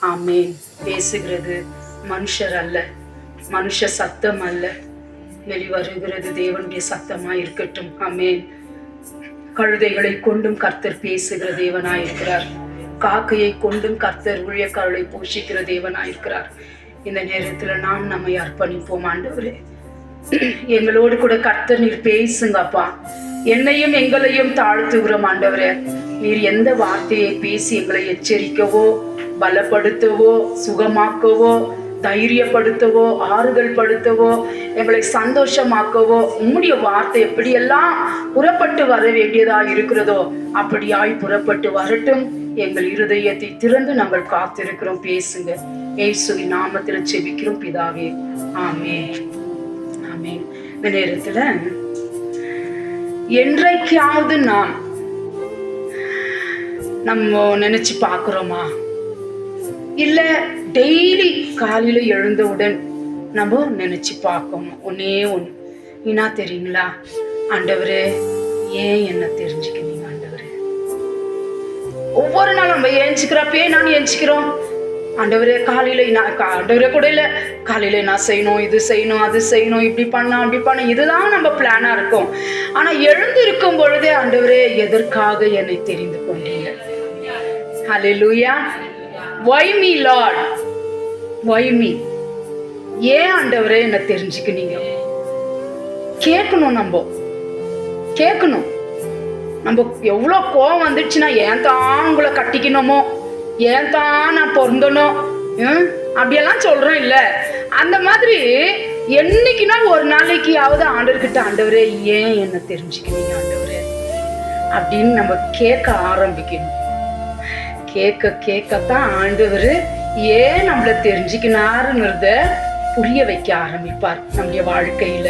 ஆமேன். பேசுகிறது மனுஷர் அல்ல, மனுஷ சத்தம் அல்ல, வெளிவருகிறது தேவனுடைய சத்தமா இருக்கட்டும். ஆமேன். கழுதைகளை கொண்டும் கர்த்தர் பேசுகிற தேவனாயிருக்கிறார். காக்கையை கொண்டும் கர்த்தர் ஊழியக்காரர்களை போஷிக்கிற தேவனாயிருக்கிறார். இந்த நேரத்துல நாம் நம்மை அர்ப்பணிப்போம். ஆண்டவரே, எங்களோடு கூட கர்த்தர் நீர் பேசுங்கப்பா. என்னையும் எங்களையும் தாழ்த்துகிறோம் ஆண்டவரே. நீர் எந்த வார்த்தையை பேசி எங்களை எச்சரிக்கவோ, பலப்படுத்தவோ, சுகமாக்கவோ, தைரியப்படுத்தவோ, ஆறுதல் படுத்தவோ, எங்களை சந்தோஷமாக்கவோ உம்முடைய வார்த்தை எப்படியெல்லாம் புறப்பட்டு வர வேண்டியதா இருக்கிறதோ அப்படியாய் புறப்பட்டு வரட்டும். எங்கள் இருதயத்தை திறந்து நாங்கள் காத்திருக்கிறோம். பேசுங்க. இயேசுவின் நாமத்தில் ஜெபிக்கிறோம் பிதாவே. ஆமென். ஆமென். இந்த நேரத்துல என்றைக்காவது நம்ம நினைச்சு பார்க்கிறோமா? இல்ல டெய்லி காலையில எழுந்தவுடன் நம்ம நினைச்சு பார்க்கணும். ஒன்னே ஒன்று என்ன தெரியுங்களா? ஆண்டவரே, ஏன் என்ன தெரிஞ்சுக்கிறீங்க ஆண்டவரே? ஒவ்வொரு நாளும் நம்ம ஏஞ்சிக்கிறப்பே நான் ஏஞ்சிக்கிறோம். ஆண்டவரே, காலையில ஆண்டவரே கூட இல்லை, காலையில நான் செய்யணும், இது செய்யணும், அது செய்யணும், இப்படி பண்ணலாம், அப்படி பண்ண, இதுதான் நம்ம பிளானா இருக்கும். ஆனா எழுந்து இருக்கும் பொழுதே ஆண்டவரே, எதற்காக என்னை தெரிந்து கொண்டீங்க? ஹல்லேலூயா. Why me Lord? Why me? ஏன் ஆண்டவரே என்ன தெரிஞ்சுக்கினீங்க? கேட்கணும். நம்ம கேட்கணும். நம்ம எவ்வளோ கோவம் வந்துடுச்சுன்னா, ஏன் தான் உங்களை கட்டிக்கணுமோ, ஏன் தான் நான் பொருந்தணும், அப்படியெல்லாம் சொல்றோம் இல்ல? அந்த மாதிரி என்னைக்குன்னா ஒரு நாளைக்காவது ஆண்டவர்கிட்ட, ஆண்டவரே ஏன் என்ன தெரிஞ்சுக்கிறீங்க ஆண்டவரே அப்படின்னு நம்ம கேட்க ஆரம்பிக்கணும். கேட்க கேட்கத்தான் ஆண்டவர் ஏன் நம்மள தெரிஞ்சுக்கினாருங்கிறத புரிய வைக்க ஆரம்பிப்பார் நம்முடைய வாழ்க்கையில.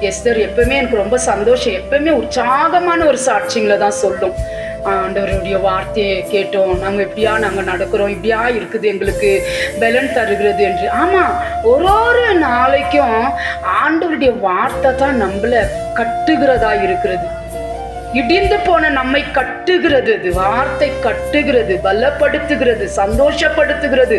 எஸ்தர் எப்பவுமே எனக்கு ரொம்ப சந்தோஷம், எப்பவுமே உற்சாகமான ஒரு சாட்சிங்களை தான் சொல்லும். ஆண்டவருடைய வார்த்தையை கேட்டோம், நாங்க நடக்கிறோம், இப்படியா இருக்குது, எங்களுக்கு பலன் தருகிறது என்று. ஆமா, ஒரு நாளைக்கும் ஆண்டவருடைய வார்த்தை தான் நம்மள கட்டுகிறதா இருக்கிறது. இடிந்து போன நம்மை கட்டுகிறது, வார்த்தை கட்டுகிறது, பலப்படுத்துகிறது, சந்தோஷப்படுத்துகிறது,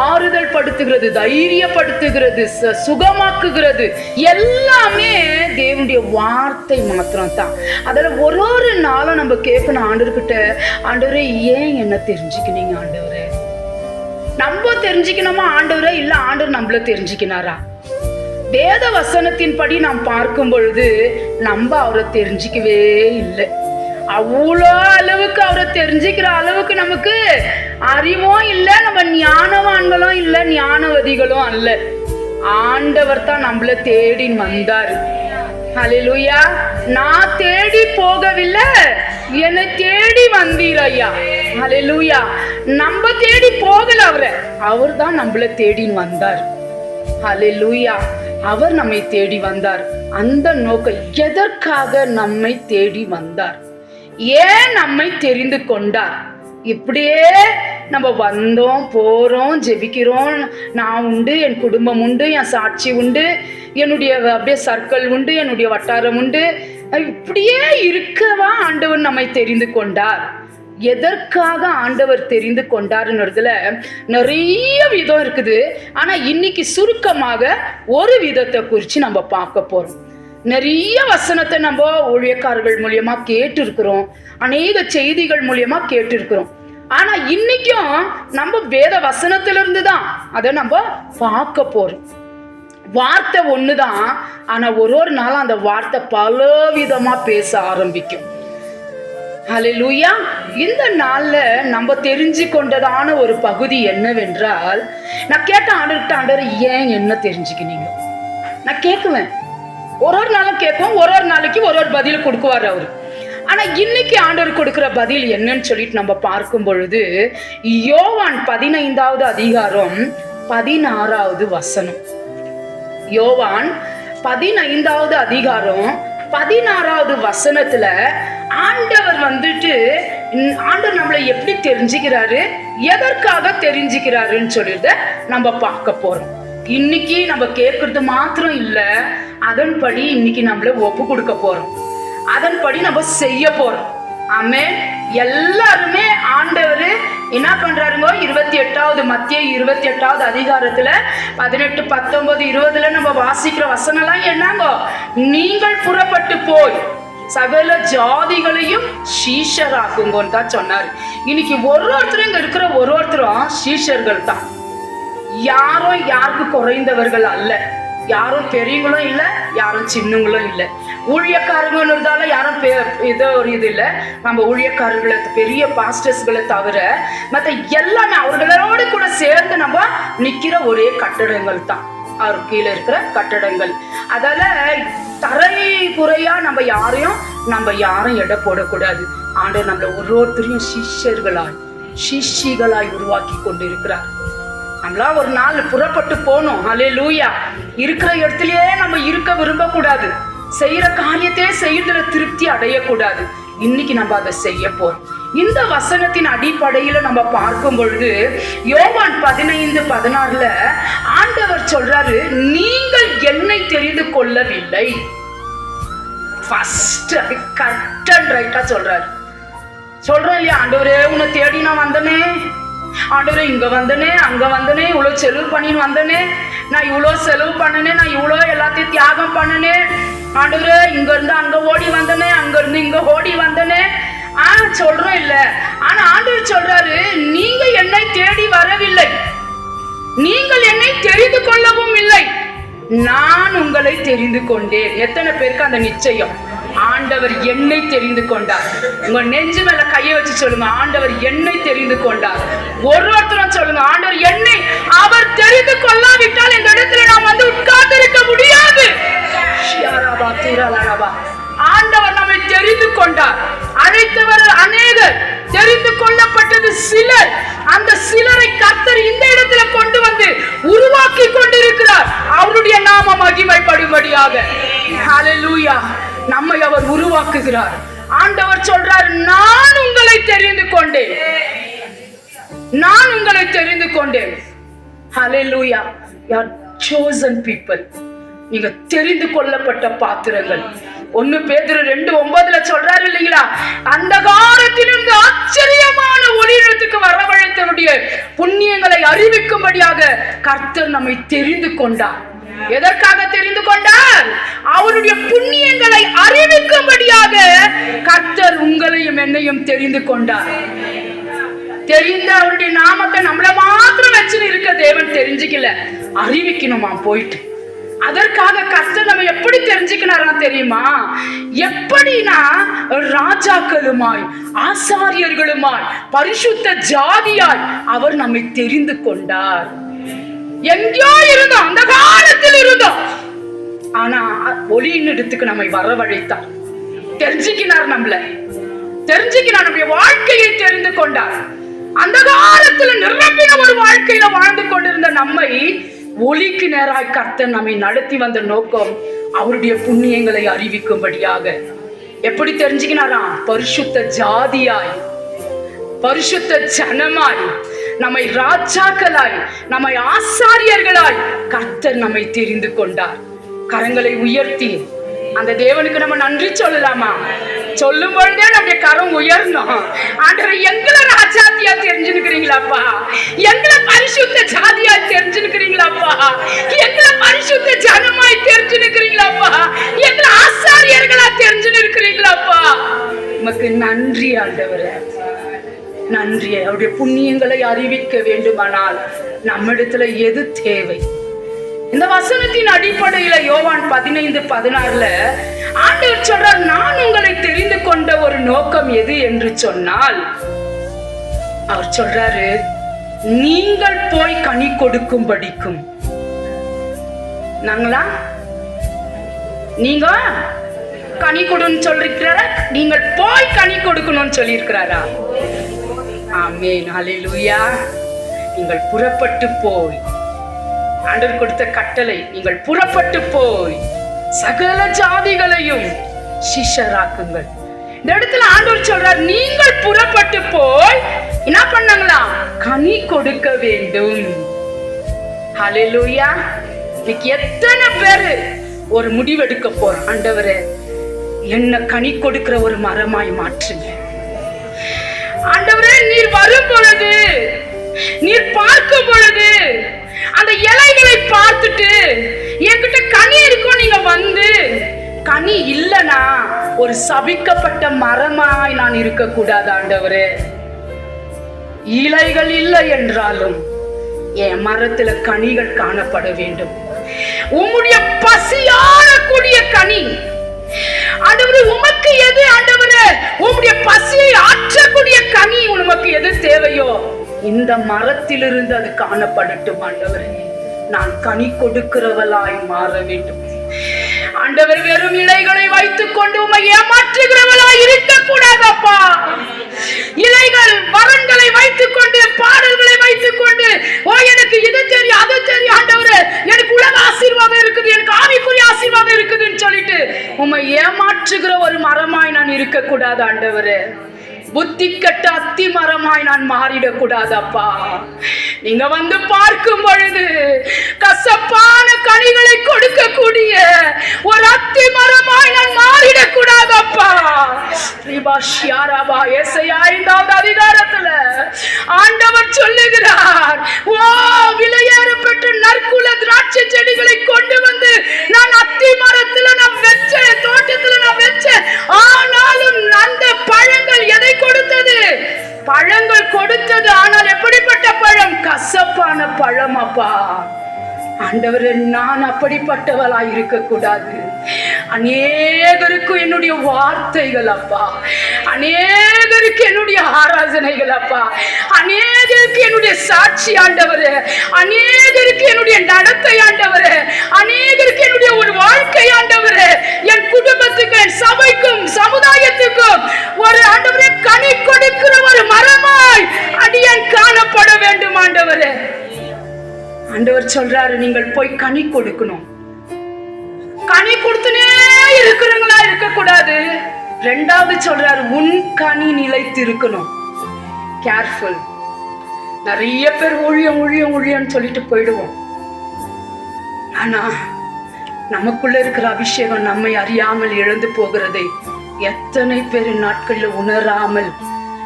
ஆறுதல் படுத்துகிறது, தைரியப்படுத்துகிறது, சுகமாக்குகிறது. எல்லாமே தேவனுடைய வார்த்தை மாத்திரம் தான். அதில் ஒரு நாளும் நம்ம கேட்கணும் ஆண்டவர்கிட்ட, ஆண்டவரே ஏன் என்ன தெரிஞ்சுக்கினீங்க ஆண்டவரே? நம்ம தெரிஞ்சுக்கணுமா ஆண்டவரே, இல்ல ஆண்டவர் நம்மள தெரிஞ்சுக்கினாரா? வேத வசனத்தின் படி நாம் பார்க்கும் பொழுது நம்ம அவரை தெரிஞ்சிக்கவே இல்லை. அவ்வளோ அளவுக்கு அவரை தெரிஞ்சுக்கிற அளவுக்கு நமக்கு அறிவும் இல்லை, நம்ம ஞானவான்களும் இல்லை, ஞானவதிகளும் அல்ல. ஆண்டவர் தான் நம்மள தேடி வந்தாரு. ஹல்லேலூயா. நான் தேடி போகவில்லை, என்னை தேடி வந்தீர் ஐயா. ஹல்லேலூயா. நம்ம தேடி போகல அவரை, அவர் தான் நம்மள தேடி வந்தார். ஹல்லேலூயா. அவர் நம்மை தேடி வந்தார். அந்த நோக்கம், எதற்காக நம்மை தேடி வந்தார், ஏன் நம்மை தெரிந்து கொண்டார்? இப்படியே நம்ம வந்தோம், போறோம், ஜெபிக்கிறோம், நான் உண்டு, என் குடும்பம் உண்டு, என் சாட்சி உண்டு, என்னுடைய அப்படியே சர்க்கிள் உண்டு, என்னுடைய வட்டாரம் உண்டு, இப்படியே இருக்கவா ஆண்டவர் நம்மை தெரிந்து கொண்டார்? எதற்காக ஆண்டவர் தெரிந்து கொண்டாருன்றதுல நிறைய விதம் இருக்குது. ஆனா இன்னைக்கு சுருக்கமாக ஒரு விதத்தை குறித்து நம்ம பார்க்க போறோம். நிறைய வசனத்தை நம்ம ஊழியக்காரர்கள் மூலியமா கேட்டு இருக்கிறோம், அநேக செய்திகள் மூலியமா கேட்டு இருக்கிறோம். ஆனா இன்னைக்கும் நம்ம வேத வசனத்திலிருந்து தான் அதை நம்ம பார்க்க போறோம். வார்த்தை ஒண்ணுதான், ஆனா ஒரு நாளும் அந்த வார்த்தை பல விதமா பேச ஆரம்பிக்கும். ஹல்லேலூயா. இந்த நாள்ல நம்ம தெரிஞ்சு கொண்டதான ஒரு பகுதி என்னவென்றால், நான் கேட்ட ஆண்டவர் ஏன் என்ன தெரிஞ்சுக்கினீங்க? நான் கேட்குவேன், ஒரு நாளும் கேட்கும், ஒரு நாளைக்கு ஒரு பதில் கொடுக்குவார் அவரு. ஆனா இன்னைக்கு ஆண்டவர் கொடுக்கிற பதில் என்னன்னு சொல்லிட்டு நம்ம பார்க்கும் பொழுது, யோவான் 15வது அதிகாரம் 16வது வசனம். யோவான் 15வது அதிகாரம் 16வது வசனத்துல ஆண்டவர் ஆண்டவர் நம்மளை எப்படி தெரிஞ்சுக்கிறாரு, எதற்காக தெரிஞ்சுக்கிறாருன்னு சொல்லிட்டு நம்ம பார்க்க போறோம். இன்னைக்கு நம்ம கேட்கறது மாத்திரம் இல்ல, அதன்படி இன்னைக்கு நம்மள ஒப்பு கொடுக்க போறோம், அதன்படி நம்ம செய்ய போறோம். ஆமென். எல்லாருமே ஆண்டவர் என்ன பண்றாருங்க? 28வது மத்திய 28வது அதிகாரத்துல 18, 19, 20 நம்ம வாசிக்கிற வசனம்லாம் என்னங்க? நீங்கள் புறப்பட்டு போய் சகல ஜாதிகளையும் சீஷராக்குங்கன்னு தான் சொன்னாரு. இன்னைக்கு ஒருத்தரும் இங்க இருக்கிற ஒருத்தரும் சீஷர்கள் தான். யாரும் யாருக்கு குறைந்தவர்கள் அல்ல. யாரும் பெரியவங்களும் இல்லை, யாரும் சின்னங்களும் இல்லை. ஊழியக்காரங்கன்றதால யாரும் ஏதோ ஒரு இது இல்லை. நம்ம ஊழியக்காரர்களை, பெரிய பாஸ்டர்ஸ்களை தவிர மற்ற எல்லாமே அவர்களோடு கூட சேர்ந்து நம்ம நிக்கிற ஒரே கட்டடங்கள் தான் அவர் கீழே இருக்கிற கட்டடங்கள். அதால தரை குறையா நம்ம யாரும் எடை போடக்கூடாது. ஆண்டவர் நம்மள ஒருத்தரையும் சிஷ்யர்களாய் உருவாக்கி கொண்டு இருக்கிறார். நம்மளா ஒரு நாள் புறப்பட்டு போனோம். ஹல்லேலூயா. இருக்கிற இடத்துலயே நம்ம இருக்க விரும்பக்கூடாது. செய்யற காரியத்தையே செய்யறதுல திருப்தி அடையக்கூடாது. இன்னைக்கு நம்ம அதை செய்ய போறோம். இந்த வசனத்தின் அடிப்படையில நம்ம பார்க்கும் பொழுது யோவான் 15:16 ஆண்டவர் சொல்றாரு, நீங்கள் என்னை தெரிந்து கொள்ளவில்லை. ஃபர்ஸ்ட் கரெக்ட் அண்ட் ரைட்டா சொல்றாரு. சொல்றேன் இல்லையா, ஆண்டவரே உன்னை தேடி நான் வந்தனே, ஆண்டவரே இங்க வந்தனே, அங்க வந்தனே, இவ்வளவு செலவு பண்ணின்னு வந்தனே, நான் இவ்வளவு செலவு பண்ணனே, நான் இவ்வளோ எல்லாத்தையும் தியாகம் பண்ணனே, ஆண்டவரே இங்க இருந்து அங்க ஓடி வந்தனே, அங்க இருந்து இங்க ஓடி வந்தனே. சொல்றோம் இல்ல. ஆனா ஆண்டவர் சொல்றாரு, நீங்க என்னை தேடி வரவில்லை, நீங்கள் என்னை தெரிந்து கொள்ளவும் இல்லை, நான் உங்களை தெரிந்து கொண்டேன். எத்தனை பேருக்கு அந்த நிச்சயம்? ஆண்டவர் என்னை தெரிந்து கொண்டார். உங்க நெஞ்சு மேல கையை வச்சு சொல்லுங்க, ஆண்டவர் என்னை தெரிந்து கொண்டார். ஒருத்தரும் சொல்லுங்க, ஆண்டவர் என்னை அவர் தெரிந்து கொள்ளாவிட்டால் இந்த இடத்துல நாம் வந்து உட்கார்ந்து இருக்க முடியாது. ஆண்டவர் நம்மை தெரிந்து கொண்டார். அழைத்தவர் அநேகர், தெரிந்து கொள்ளப்பட்டது சிலர். அந்த சிலரை கர்த்தர் இந்த இடத்துல கொண்டு வந்து உருவாக்கி கொண்டிருக்கிறார், அவருடைய நாமம் மகிமைப்படும்படியாக. ஹல்லேலூயா. நம்மை அவர் உருவாக்குகிறார். ஆண்டவர் சொல்றார், நான் உங்களை தெரிந்து கொண்டேன், நான் உங்களை தெரிந்து கொண்டேன். ஹல்லேலூயா. you are chosen people. நீங்க தெரிந்து கொள்ளப்பட்ட பாத்திரங்கள். 1 பேதுரு 2:9 சொல்றாரு இல்லைங்களா, அந்த காலத்திலிருந்து ஆச்சரியமான ஒளியிடத்துக்கு வரவழைத்தவருடைய புண்ணியங்களை அறிவிக்கும்படியாக கர்த்தர் நம்மை தெரிந்து கொண்டார். எதற்காக தெரிந்து கொண்டார்? அவருடைய புண்ணியங்களை அறிவிக்கும்படியாக கர்த்தர் உங்களையும் என்னையும் தெரிந்து கொண்டார். தெரிந்த அவருடைய நாமத்தை நம்மள மாத்திரம் வச்சு இருக்க தேவன் தெரிஞ்சுக்கல, அறிவிக்கணுமா போயிட்டு. அதற்காக கர்த்தர் நம்ம எப்படி தெரிஞ்சுக்கினாரா தெரியுமா? எப்படின்னா ராஜாக்களுமாய், ஆசாரியர்களுமாய், பரிசுத்த ஜாதியாய் அவர் நம்மை தெரிந்து கொண்டார். எங்கேயோ இருந்தோம், அந்த காலத்தில் இருந்தோம், ஆனா ஒளியின் இடத்துக்கு நம்மை வரவழைத்தார். தெரிஞ்சுக்கினார், நம்மள தெரிஞ்சுக்கினார், நம்முடைய வாழ்க்கையை தெரிந்து கொண்டார். அந்த காலத்துல நிரம்பின ஒரு வாழ்க்கையில வாழ்ந்து கொண்டிருந்த நம்மை ஒளிக்கு நேராய் கர்த்தர் நம்மை நடத்தி வந்த நோக்கம் அவருடைய புண்ணியங்களை அறிவிக்கும்படியாக. எப்படி தெரிஞ்சுக்கினாரா? பரிசுத்த ஜாதியாய், பரிசுத்த ஜனமாய், நம்மை ராஜாக்களாய், நம்மை ஆசாரியர்களாய் கர்த்தர் நம்மை தெரிந்து கொண்டார். கரங்களை உயர்த்தி அந்த தேவனுக்கு நம்ம நன்றி சொல்லலாமா? சொல்லும் பொழுதே நம்முடைய கரம் உயரணும். ஆண்டவரே, எங்களை ராஜாத்தியா தெரிஞ்சுக்கிறீங்களாப்பா, எங்களை பரிசுத்த ஜாதியா தெரிஞ்சுக்கிறீங்களாப்பா, எங்களை பரிசுத்த ஜனமாய் தெரிஞ்சுக்கிறீங்களாப்பா, எங்களை ஆசாரியர்களா தெரிஞ்சுக்கிறீங்களாப்பா. உமக்கு நன்றி ஆண்டவரே, நன்றி. அவருடைய புண்ணியங்களை அறிவிக்க வேண்டுமானால் நம்மிடத்துல எது தேவை? இந்த வசனத்தின் அடிப்படையில யோவான் 15:16 ஆண்டவர் சொல்றார், நான் உங்களை தெரிந்து கொண்ட ஒரு நோக்கம் எது என்று சொன்னால், அவர் சொல்றாரு, நீங்கள் போய் கனி கொடுக்கும் படிக்கும். நாங்களா நீங்க கனி கொடுன்னு சொல்லிருக்கிறாரா? நீங்கள் போய் கனி கொடுக்கணும்னு சொல்லி இருக்கிறாரா? ஆமென், ஹல்லேலூயா. நீங்கள் புறப்பட்டு போய், ஆண்டவர் கொடுத்த கட்டளை, நீங்கள் புறப்பட்டு போய் சகல ஜாதிகளையும் சிஷ்யராக்குங்கள். இந்த இடத்துல ஆண்டவர் சொல்றார், நீங்கள் புறப்பட்டு போய் என்ன பண்ணாங்களா? கனி கொடுக்க வேண்டும். ஹல்லேலூயா. இன்னைக்கு எத்தனை பேரு ஒரு முடிவெடுக்க போறோம், ஆண்டவரே என்ன கனி கொடுக்கிற ஒரு மரமாய் மாற்றுங்க. ஆண்டவரே, நீர் வரும் பொழுது, நீர் பார்க்கும் பொழுது அந்த இலைகளை பார்த்துட்டு என்கிட்ட கனி இருக்கும், நீங்க வந்து கனி இல்லனா ஒரு சபிக்கப்பட்ட மரமாய் நான் இருக்கக்கூடாது ஆண்டவரே. இலைகள் இல்லை என்றாலும் என் மரத்துல கனிகள் காணப்பட வேண்டும். உம்முடைய பசியாரக்கூடிய கனி ஆண்டவரே, உமக்கு எது ஆண்டவரே, உம்முடைய பசியை ஆற்றக்கூடிய கனி உமக்கு எது தேவையோ இந்த மரத்திலிருந்து அது காணப்படட்டும் ஆண்டவரே. நான் கனி கொடுக்கிறவளாய் மாற வேண்டும் ஆண்டவர். வெறும் இலைகளை வைத்துக் கொண்டு உம்மை ஏமாற்றுகிறவளாய் இருக்க கூடாதப்பா. இலைகள் வரன்களை வைத்துக் கொண்டு, பாடல்களை வைத்துக் கொண்டு, ஓ எனக்கு இது தெரியும் அது தெரியும் ஆண்டவரே, எனக்கு உலக ஆசீர்வாதம் இருக்குது, எனக்கு ஆவிக்குரிய ஆசீர்வாதம் இருக்குதுன்னு சொல்லிட்டு உம்மை ஏமாற்றுகிற ஒரு மரமாய் நான் இருக்க கூடாது ஆண்டவரே. புத்தி கட்ட அத்தி மரமாய் நான் மாறிடக்கூடாது அப்பா. நீங்க வந்து பார்க்கும் பொழுது கசப்பான கனிகளை கொடுக்கக்கூடிய ஒரு அத்தி மரமாய் நான் மாறிடக்கூடாது அப்பா. ஏசாயா 5வது அதிகாரத்துல ஆண்டவர் சொல்லுகிறார், ஓ விலையேறப்பட்ட நற்குல திராட்சை செடிகளை கொண்டு வந்து நான் அத்தி மரத்துல நான் வச்சேன், தோட்டத்துல நான் வச்சேன். ஆனாலும் அந்த பழங்கள் எதை கொடுத்தது? பழங்கள் கொடுத்தது. ஆனால் எப்படிப்பட்ட பழம்? கசப்பான பழம் அப்பா. ஆண்டவரே, நான் அப்படிப்பட்டவளாய் இருக்க கூடாது. அநேகருக்கு என்னுடைய வார்த்தைகள் அப்பா, அநேகருக்கு என்னுடைய ஆராதனைகள் அப்பா, அநேகருக்கு என்னுடைய சாட்சி ஆண்டவரே, அநேகருக்கு என்னுடைய நடத்தை ஆண்டவரே, அநேகருக்கு என்னுடைய ஒரு வாழ்க்கை ஆண்டவரே, என் குடும்பத்துக்கு, என் சபைக்கும் சமுதாயத்துக்கும் ஒரு ஆண்டவரே கனி கொடுக்கிற ஒரு மரமாய் அடியேன் காணப்பட வேண்டும் ஆண்டவரே. ஆண்டவர் சொல்றாரு, நீங்கள் போய் கனி கொடுக்கணும். கனி கொடுத்துனே இருக்கிறவங்களா இருக்க கூடாது. 2வது சொல்றாரு, உன் கனி நிலைத்து இருக்கணும். கேர்ஃபுல். நிறைய பேர் ஊழியம் ஊழியம் ஊழியம்னு சொல்லிட்டு போயிடுவோம். ஆனா நமக்குள்ள இருக்கிற அபிஷேகம் நம்மை அறியாமல் இழந்து போகிறதை எத்தனை பேர் நாட்கள்ல உணராமல்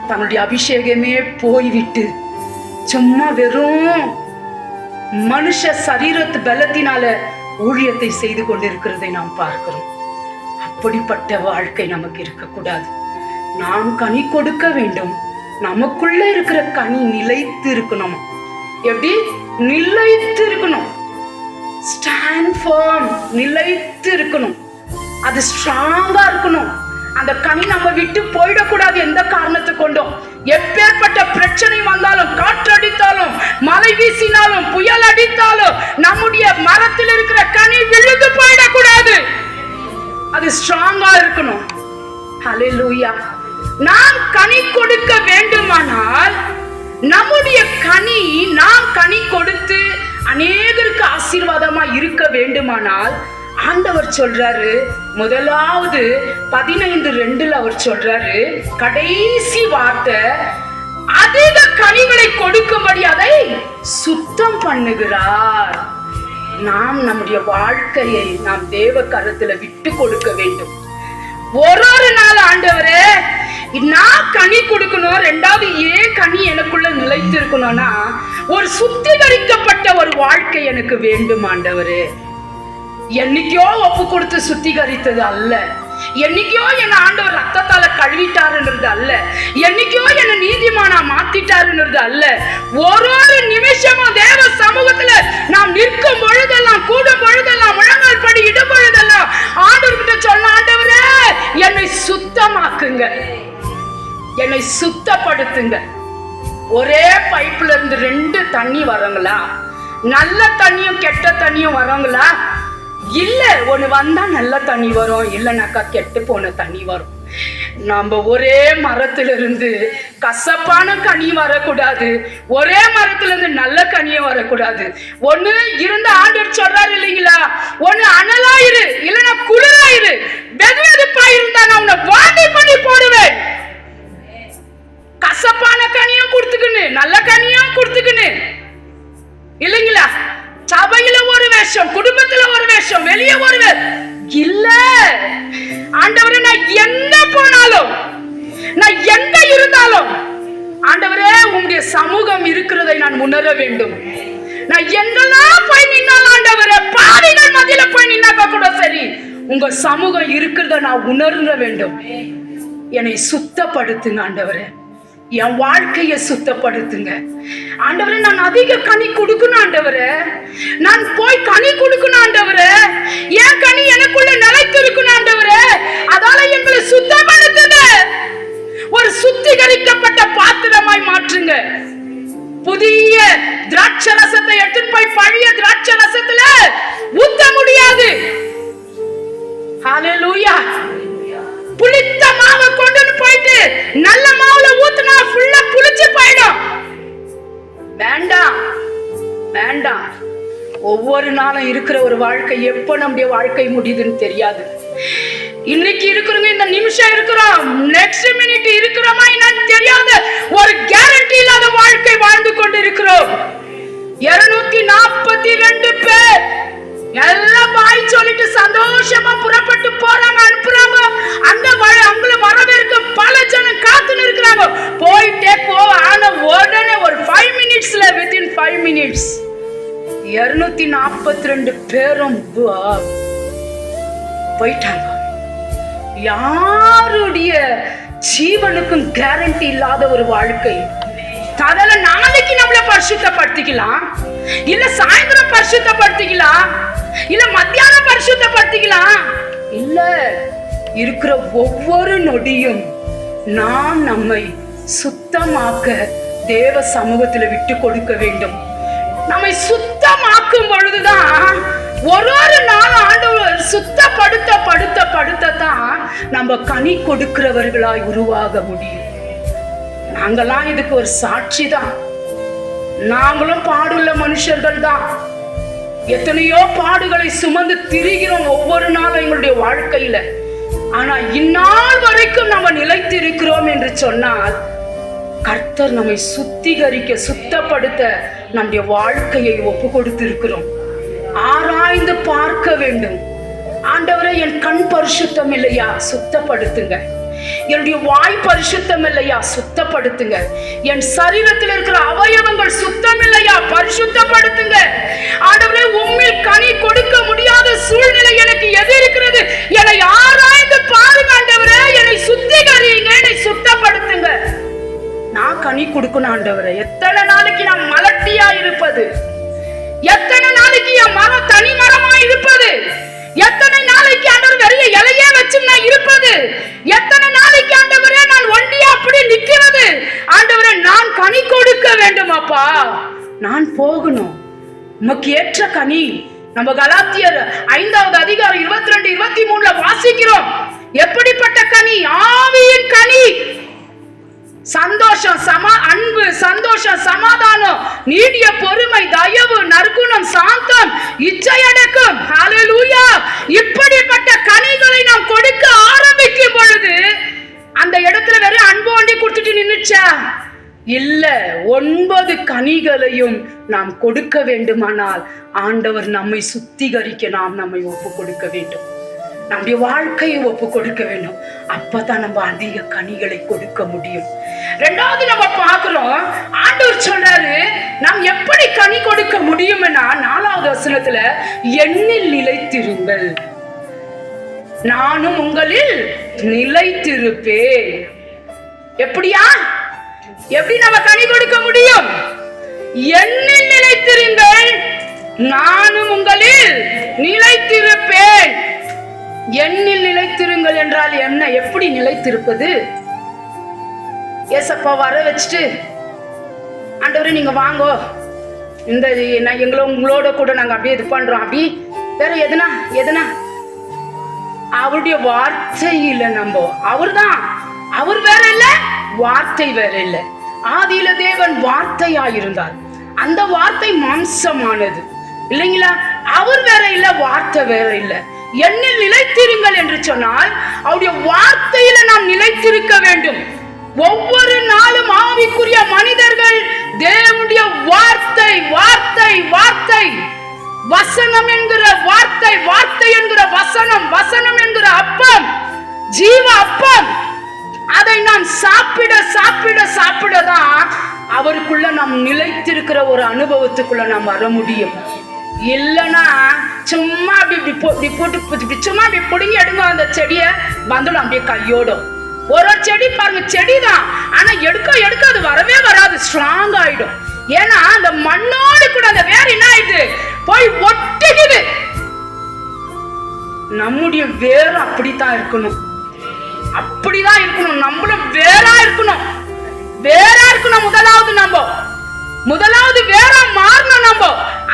தன்னுடைய அபிஷேகமே போய்விட்டு சும்மா வெறும் மனுஷ சரீரத்து பலத்தினால ஊழியத்தை செய்து கொண்டிருக்கிறதை நாம் பார்க்கிறோம். அப்படிப்பட்ட வாழ்க்கை நமக்கு இருக்கக்கூடாது. நாம் கனி கொடுக்க வேண்டும். நமக்குள்ள இருக்கிற கனி நிலைத்து இருக்கணும். எப்படி நிலைத்து இருக்கணும்? ஸ்டாண்ட் ஃபர்ம், நிலைத்து இருக்கணும். அது ஸ்ட்ராங்கா இருக்கணும். அந்த கனி நம்ம விட்டு போயிடக்கூடாது எந்த காரணத்தை கொண்டும். எப்பேற்பட்ட பிரச்சனை வந்தாலும், காற்றடித்தாலும், மழை வீசினாலும், புயல் அடித்தாலும் நம்முடைய மரத்தில் இருக்கிற கனி விழுந்து போயிடக்கூடாது. அது ஸ்ட்ராங்கா இருக்கணும். ஹல்லேலூயா. நாம் கனி கொடுக்க வேண்டுமானால் நம்முடைய கனி, நாம் கனி கொடுத்து அநேகருக்கு ஆசீர்வாதமா இருக்க வேண்டுமானால் ஆண்டவர் சொல்றாரு, முதலாவது 15:2 அவர் சொல்றாரு, கடைசி வார்த்தை, அதிக கனிகளை கொடுக்கும்படி அதை சுத்தம் பண்ணுகிறார். நாம் நம்முடைய வாழ்க்கையை நாம் தேவ கரத்துல விட்டு கொடுக்க வேண்டும். ஒரு நாள் ஆண்டவரே நான் கனி கொடுக்கணும், 2வது ஏன் கனி எனக்குள்ள நிலைத்து இருக்கணும்னா ஒரு சுத்திகரிக்கப்பட்ட ஒரு வாழ்க்கை எனக்கு வேண்டும் ஆண்டவரே. என்னைக்கோ ஒப்பு கொடுத்து சுத்திகரித்தது அல்ல, என்னைக்கோ என்ன ஆண்டவர் ரத்தத்தால கழுவிட்டாருன்றது அல்ல, என்னைக்கோ என்ன நீதிமானா மாத்திட்டாருன்றது அல்ல. ஒரு நிமிஷமும் தேவ சமூகத்துல நாம் நிற்கும் பொழுதெல்லாம், கூடும் பொழுதெல்லாம், முழங்கால் படி இடும் பொழுதெல்லாம் ஆண்டவர்கிட்ட சொன்ன, ஆண்டவரே என்னை சுத்தமாக்குங்க, என்னை சுத்தப்படுத்துங்க. ஒரே பைப்ல இருந்து 2 தண்ணி வரங்களா? நல்ல தண்ணியும் கெட்ட தண்ணியும் வரங்களா? இல்ல, ஒண்ணு வந்தா நல்ல தண்ணி வரும், இல்லைனாக்கா கெட்டு போன தண்ணி வரும். நம்ம ஒரே மரத்திலிருந்து கசப்பான கனி வரக்கூடாது, ஒரே மரத்திலிருந்து நல்ல கனியும் வரக்கூடாது. ஒண்ணு இருந்த ஆண்டவர் சொல்றாரு இல்லைங்களா, ஒண்ணு அனலாயிரு இல்லைன்னா குளிராயிரு. வெது வெதுப்பா இருந்தா நான் உன்னை வாந்தி பண்ணி போடுவேன். கசப்பான கனியும் கொடுத்துக்கின்னு நல்ல கனியும் கொடுத்துக்கின்னு இல்லைங்களா? சபையில ஒரு வேஷம், குடும்பத்துல ஒரு வேஷம், வெளியே ஒரு இல்ல. ஆண்டவரே, நான் எங்க போனாலும், நான் எங்க இருந்தாலும் ஆண்டவரே, உங்களுடைய சமூகம் இருக்கிறதை நான் உணர வேண்டும். நான் எங்கெல்லாம் போய் நின்னாலும் ஆண்டவரே, பாவிகள் மத்தியில போய் நின்னாக்க கூட சரி, உங்க சமூகம் இருக்கிறத நான் உணர வேண்டும். என்னை சுத்தப்படுத்துங்க ஆண்டவரே, என் வாழ்க்கையை சுத்தப்படுத்துங்க ஆண்டவரே. நான் அதிக கனி கொடுக்கணும் ஆண்டவரே, நான் போய் கனி கொடுக்கணும் ஆண்டவரே. என் கனி எனக்குள்ள நிலைத்து இருக்கணும் ஆண்டவரே. அதால எங்களை சுத்தப்படுத்துங்க, ஒரு சுத்திகரிக்கப்பட்ட பாத்திரமாய் மாற்றுங்க. புதிய திராட்சை ரசத்தை எடுத்துட்டு போய் பழைய திராட்சை ரசத்துல ஊத்த முடியாது. ஹல்லேலூயா. புளித்த மாவை கொண்டு போயிட்டு நல்ல மாவுல ஊத்துனா ஃபுல்லா புளிச்சு போயிடும். வேண்டாம் வேண்டாம். ஒவ்வொரு நாளும் இருக்கிற ஒரு வாழ்க்கை எப்ப நம்முடைய வாழ்க்கை முடியுதுன்னு தெரியாது. இன்னைக்கு இருக்கிறவங்க இந்த நிமிஷம் இருக்கிறோம், நெக்ஸ்ட் மினிட் இருக்கிறோமா என்னன்னு தெரியாது. ஒரு கேரண்டி இல்லாத வாழ்க்கை வாழ்ந்து கொண்டு இருக்கிறோம். 242 பேர் எல்லாம் பாய் சொல்லிட்டு சந்தோஷமா புறப்பட்டு போறாங்க, அனுப்புறாங்க. அந்த அவங்கள வரவேற்க பல ஜனம் காத்துன்னு இருக்கிறாங்க. போயிட்டே ஆன உடனே ஒரு 5 மினிட்ஸ்ல, வித்தின் 5 மினிட்ஸ் 242 பேரும் போயிட்டாங்க. யாருடைய ஜீவனுக்கும் கேரண்டி இல்லாத ஒரு வாழ்க்கை. அதனால நாளைக்கு நம்மள பரிசுத்தப்படுத்திக்கலாம், இல்ல சாயந்தரம் பரிசுத்தப்படுத்திக்கலாம், இல்ல மத்தியானம் பரிசுத்தப்படுத்திக்கலாம். இல்ல, இருக்கிற ஒவ்வொரு நொடியும் நாம் நம்மை சுத்தமாக்க தேவ சமூகத்துல விட்டு கொடுக்க வேண்டும். நம்மை சுத்தமாக்கும் பொழுதுதான் ஒரு நாள் ஆண்டவர் சுத்தப்படுத்த படுத்த படுத்ததான் நம்ம கனி கொடுக்கிறவர்களாய் உருவாக முடியும். நாங்கெல்லாம் இதுக்கு ஒரு சாட்சி தான். நாங்களும் பாடுள்ள மனுஷர்கள் தான். எத்தனையோ பாடுகளை சுமந்து திரிகிறோம் ஒவ்வொரு நாளும் எங்களுடைய வாழ்க்கையில. ஆனா இந்நாள் வரைக்கும் நம்ம நிலைத்து இருக்கிறோம் என்று சொன்னால் கர்த்தர் நம்மை சுத்திகரிக்க சுத்தப்படுத்த நம்முடைய வாழ்க்கையை ஒப்பு கொடுத்து இருக்கிறோம். ஆராய்ந்து பார்க்க வேண்டும். ஆண்டவரே, என் கண் பரிசுத்தம் இல்லையா, சுத்தப்படுத்துங்க. என்னுடைய வாய் பரிசுத்தம் இல்லையா, சுத்தப்படுத்துங்க. என் சரீரத்தில் இருக்கிற அவயவங்கள் சுத்தம் இல்லையா, பரிசுத்தப்படுத்துங்க. ஆண்டவரே, உம்மில் கனி கொடுக்க முடியாத சூழ்நிலை எனக்கு எது இருக்கிறது, என்னை ஆராய்ந்து பாருங்க ஆண்டவரே. என்னை சுத்திகரிங்க, என்னை சுத்தப்படுத்துங்க. நான் கனி கொடுக்கணும் ஆண்டவரே. எத்தனை நாளைக்கு நான் மலட்டியா இருப்பது, எத்தனை நாளைக்கு என் மரம் தனி மரமா இருப்பது, எத்தனை நாளைக்கு ஆண்டவர் வெறிய இலையே வச்சு நான் இருப்பது, எத்தனை நாளைக்கு ஆண்டவரே நான் ஒண்டியா அப்படி நிக்கிறது. ஆண்டவரே, நான் கனி கொடுக்க வேண்டும் அப்பா. நான் போகணும் உமக்கு ஏற்ற கனி. நம்ம கலாத்தியர் 5வது அதிகாரம் 22, 23 வாசிக்கிறோம். எப்படிப்பட்ட கனி? ஆவியின் கனி. சந்தோஷம், அன்பு, சந்தோஷம், சமாதானம், நீடிய பொறுமை, தயவு, நற்குணம், சாந்தம், இச்சையடக்கம். ஹல்லேலூயா. இப்படிப்பட்ட கனிகளை நாம் கொடுக்க ஆரம்பிக்கும் பொழுது அந்த இடத்துல வேற அன்பு ஒண்டி கொடுத்துட்டு நின்னுச்சா? இல்ல, 9 கனிகளையும் நாம் கொடுக்க வேண்டுமானால் ஆண்டவர் நம்மை சுத்திகரிக்க நாம் நம்மை ஒப்பு கொடுக்க வேண்டும். நம்முடைய வாழ்க்கையை ஒப்பு கொடுக்க வேண்டும். அப்பதான் நம்ம அதிக கனிகளை கொடுக்க முடியும். 2வது நம்ம பார்க்கிறோம், ஆண்டவர் சொல்றாரு நாம் எப்படி கனி கொடுக்க முடியும்னா 4வது வசனத்துல, என்னில் நிலைத்திருங்கள், நானும் உங்களில் நிலைத்திருப்பேன். எப்படியா, எப்படி நம்ம கனி கொடுக்க முடியும்? என்னில் நிலைத்திருங்கள், நானும் உங்களில் நிலைத்திருப்பேன். என்னில் நிலைத்திருங்கள் என்றால் என்ன? எப்படி நிலைத்திருப்பது? ஏசப்பா வர வச்சுட்டு, ஆண்டவரே நீங்க வாங்கோ, இந்த உங்களோட கூட நாங்க அப்படியே இது பண்றோம், அப்படி வேற எதுனா அவருடைய வார்த்தையில நம்ம, அவர்தான், அவர் வேற இல்ல, வார்த்தை வேற இல்ல. ஆதியில தேவன் வார்த்தையாயிருந்தார், அந்த வார்த்தை மாம்சமானது இல்லைங்களா? அவர் வேற இல்ல, வார்த்தை வேற இல்ல. என்னில் நிலைத்திருங்கள் என்று சொன்னால் அவருடைய வார்த்தையில நாம் நிலைத்திருக்க வேண்டும். ஒவ்வொரு நாளும் ஆவிக்குரிய மனிதர்கள் தேவனுடைய வார்த்தை வார்த்தை வார்த்தை, வசனம் என்கிற வார்த்தை, வார்த்தை என்கிற வசனம், வசனம் என்கிற அப்பம், ஜீவ அப்பம், அதை நாம் சாப்பிட சாப்பிட சாப்பிடதான் அவருக்குள்ள நாம் நிலைத்திருக்கிற ஒரு அனுபவத்துக்குள்ள நாம் வர முடியும். இல்லைன்னா சும்மா அப்படி போட்டு சும்மா அப்படி பிடுங்கி எடுங்க அந்த செடியை வந்துடும் அப்படியே கையோடும். ஒரு செடி பாருங்க, செடிதான், ஆனா எடுக்க எடுக்க அது வரவே வராது, ஸ்ட்ராங் ஆயிடும். ஏன்னா அந்த மண்ணோடு கூட அந்த வேற என்ன ஆயிடுது, போய் ஒட்டிக்குது. நம்முடைய வேறு அப்படித்தான் இருக்கணும், அப்படிதான் இருக்கணும். நம்மளும் வேறா இருக்கணும், வேறா இருக்கணும். முதலாவது வேற மாறணும். நம்ம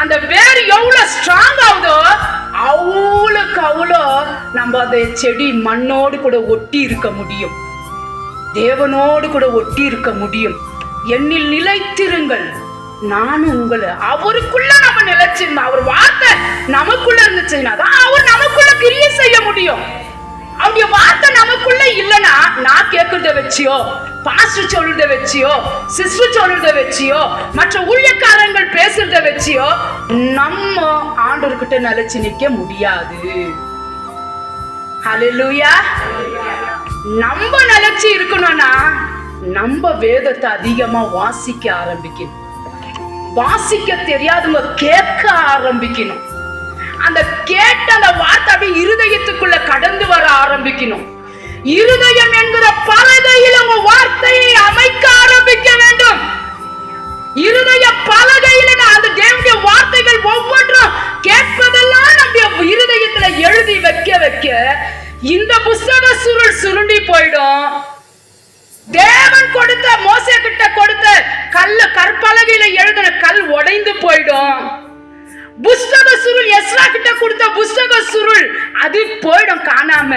அந்த வேறு எவ்வளவு ஸ்ட்ராங் ஆகுதோ அவ்வளோக்கு அவ்வளோ நம்ம அந்த செடி மண்ணோடு கூட ஒட்டி இருக்க முடியும், தேவனோடு கூட ஒட்டி இருக்க முடியும். என்னில் நிலைத்திருங்கள், நானும் உங்களை. அவருக்குள்ள நம்ம நிலைச்சிருந்தோம், அவர் வார்த்தை நமக்குள்ள இருந்துச்சுன்னா தான் அவர் நமக்குள்ள கிரியை செய்ய முடியும். அவருடைய வார்த்தை நமக்குள்ள இல்லைன்னா நான் கேட்கறத வச்சியோ, பாஸ்டர் சொல்றத வச்சியோ, சிஸ்டர் சொல்றத வச்சியோ, மற்ற ஊழியக்காரங்கள் பேசுறத வச்சியோ நம்ம ஆண்டவர்கிட்ட நிலைச்சு நிக்க முடியாது. ஹல்லேலூயா. நம்ம நிலைச்சு இருக்கணும்னா நம்ம வேதத்தை அதிகமா வாசிக்க ஆரம்பிக்கணும். வாசிக்க தெரியாதவங்க கேட்க ஆரம்பிக்கணும். அந்த கேட்ட அந்த வார்த்தை அப்படியே இருதயத்துக்குள்ள கடந்து வர ஆரம்பிக்கணும். இருதயம் என்கிற பலகையில் உங்க வார்த்தையை அமைக்க ஆரம்பிக்க வேண்டும். இருதய பலகையில அந்த தேவனுடைய வார்த்தைகள் ஒவ்வொன்றும் கேட்பதெல்லாம் நம்ம இருதயத்துல எழுதி வைக்க வைக்க இந்த புஸ்தக சுருள் சுருண்டி போயிடும். தேவன் கொடுத்த மோசே கிட்ட கொடுத்த கற்பலகையில எழுதின கல் உடைந்து போயிடும். புஸ்தக சுருள் எஸ்ரா கிட்ட கொடுத்த புஸ்தக சுருள் அது போயிடும் காணாம.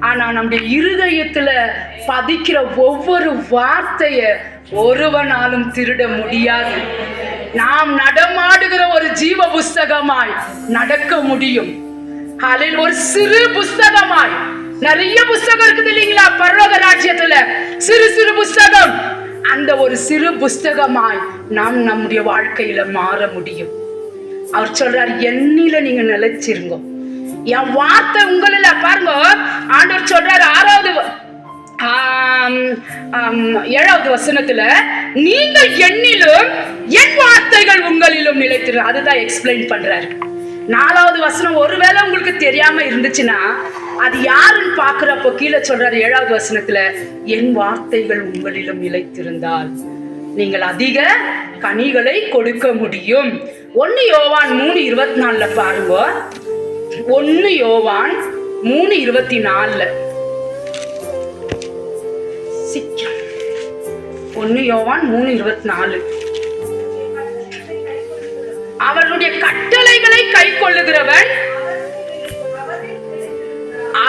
ஆனா நம்முடைய இருதயத்துல பதிக்கிற ஒவ்வொரு வார்த்தைய ஒருவனாலும் திருட முடியாது. நாம் நடமாடுகிற ஒரு ஜீவ புஸ்தகமாய் நடக்க முடியும். அதில் ஒரு சிறு புஸ்தகமாய், நிறைய புஸ்தகம் இருக்குது இல்லைங்களா பரலோக ராஜ்யத்துல, சிறு சிறு புஸ்தகம், அந்த ஒரு சிறு புஸ்தகமாய் நாம் நம்முடைய வாழ்க்கையில மாற முடியும். அவர் சொல்றாரு, என்னில நீங்க நிலைச்சிருங்க, என் வார்த்தை உங்களில. பாருங்க, ஆண்டவர் சொல்றாரு 7வது வசனத்துல, நீங்கள் என்னிலும் என் வார்த்தைகள் உங்களிலும் நிலைத்திரு. அதுதான் எக்ஸ்பிளைன் பண்றாரு. 4வது வசனம் ஒருவேளை உங்களுக்கு தெரியாம இருந்துச்சுன்னா அது யாருன்னு பாக்குறப்போ கீழே சொல்றாரு 7வது வசனத்துல, என் வார்த்தைகள் உங்களிலும் நிலைத்திருந்தால் நீங்கள் அதிக கனிகளை கொடுக்க முடியும். 1 யோவான் 3:24 பாருங்க. 1 யோவான் 3:24 சீக்கிரம். 1 யோவான் 3:24 அவருடைய கட்டளைகளை கை கொள்ளுகிறவன்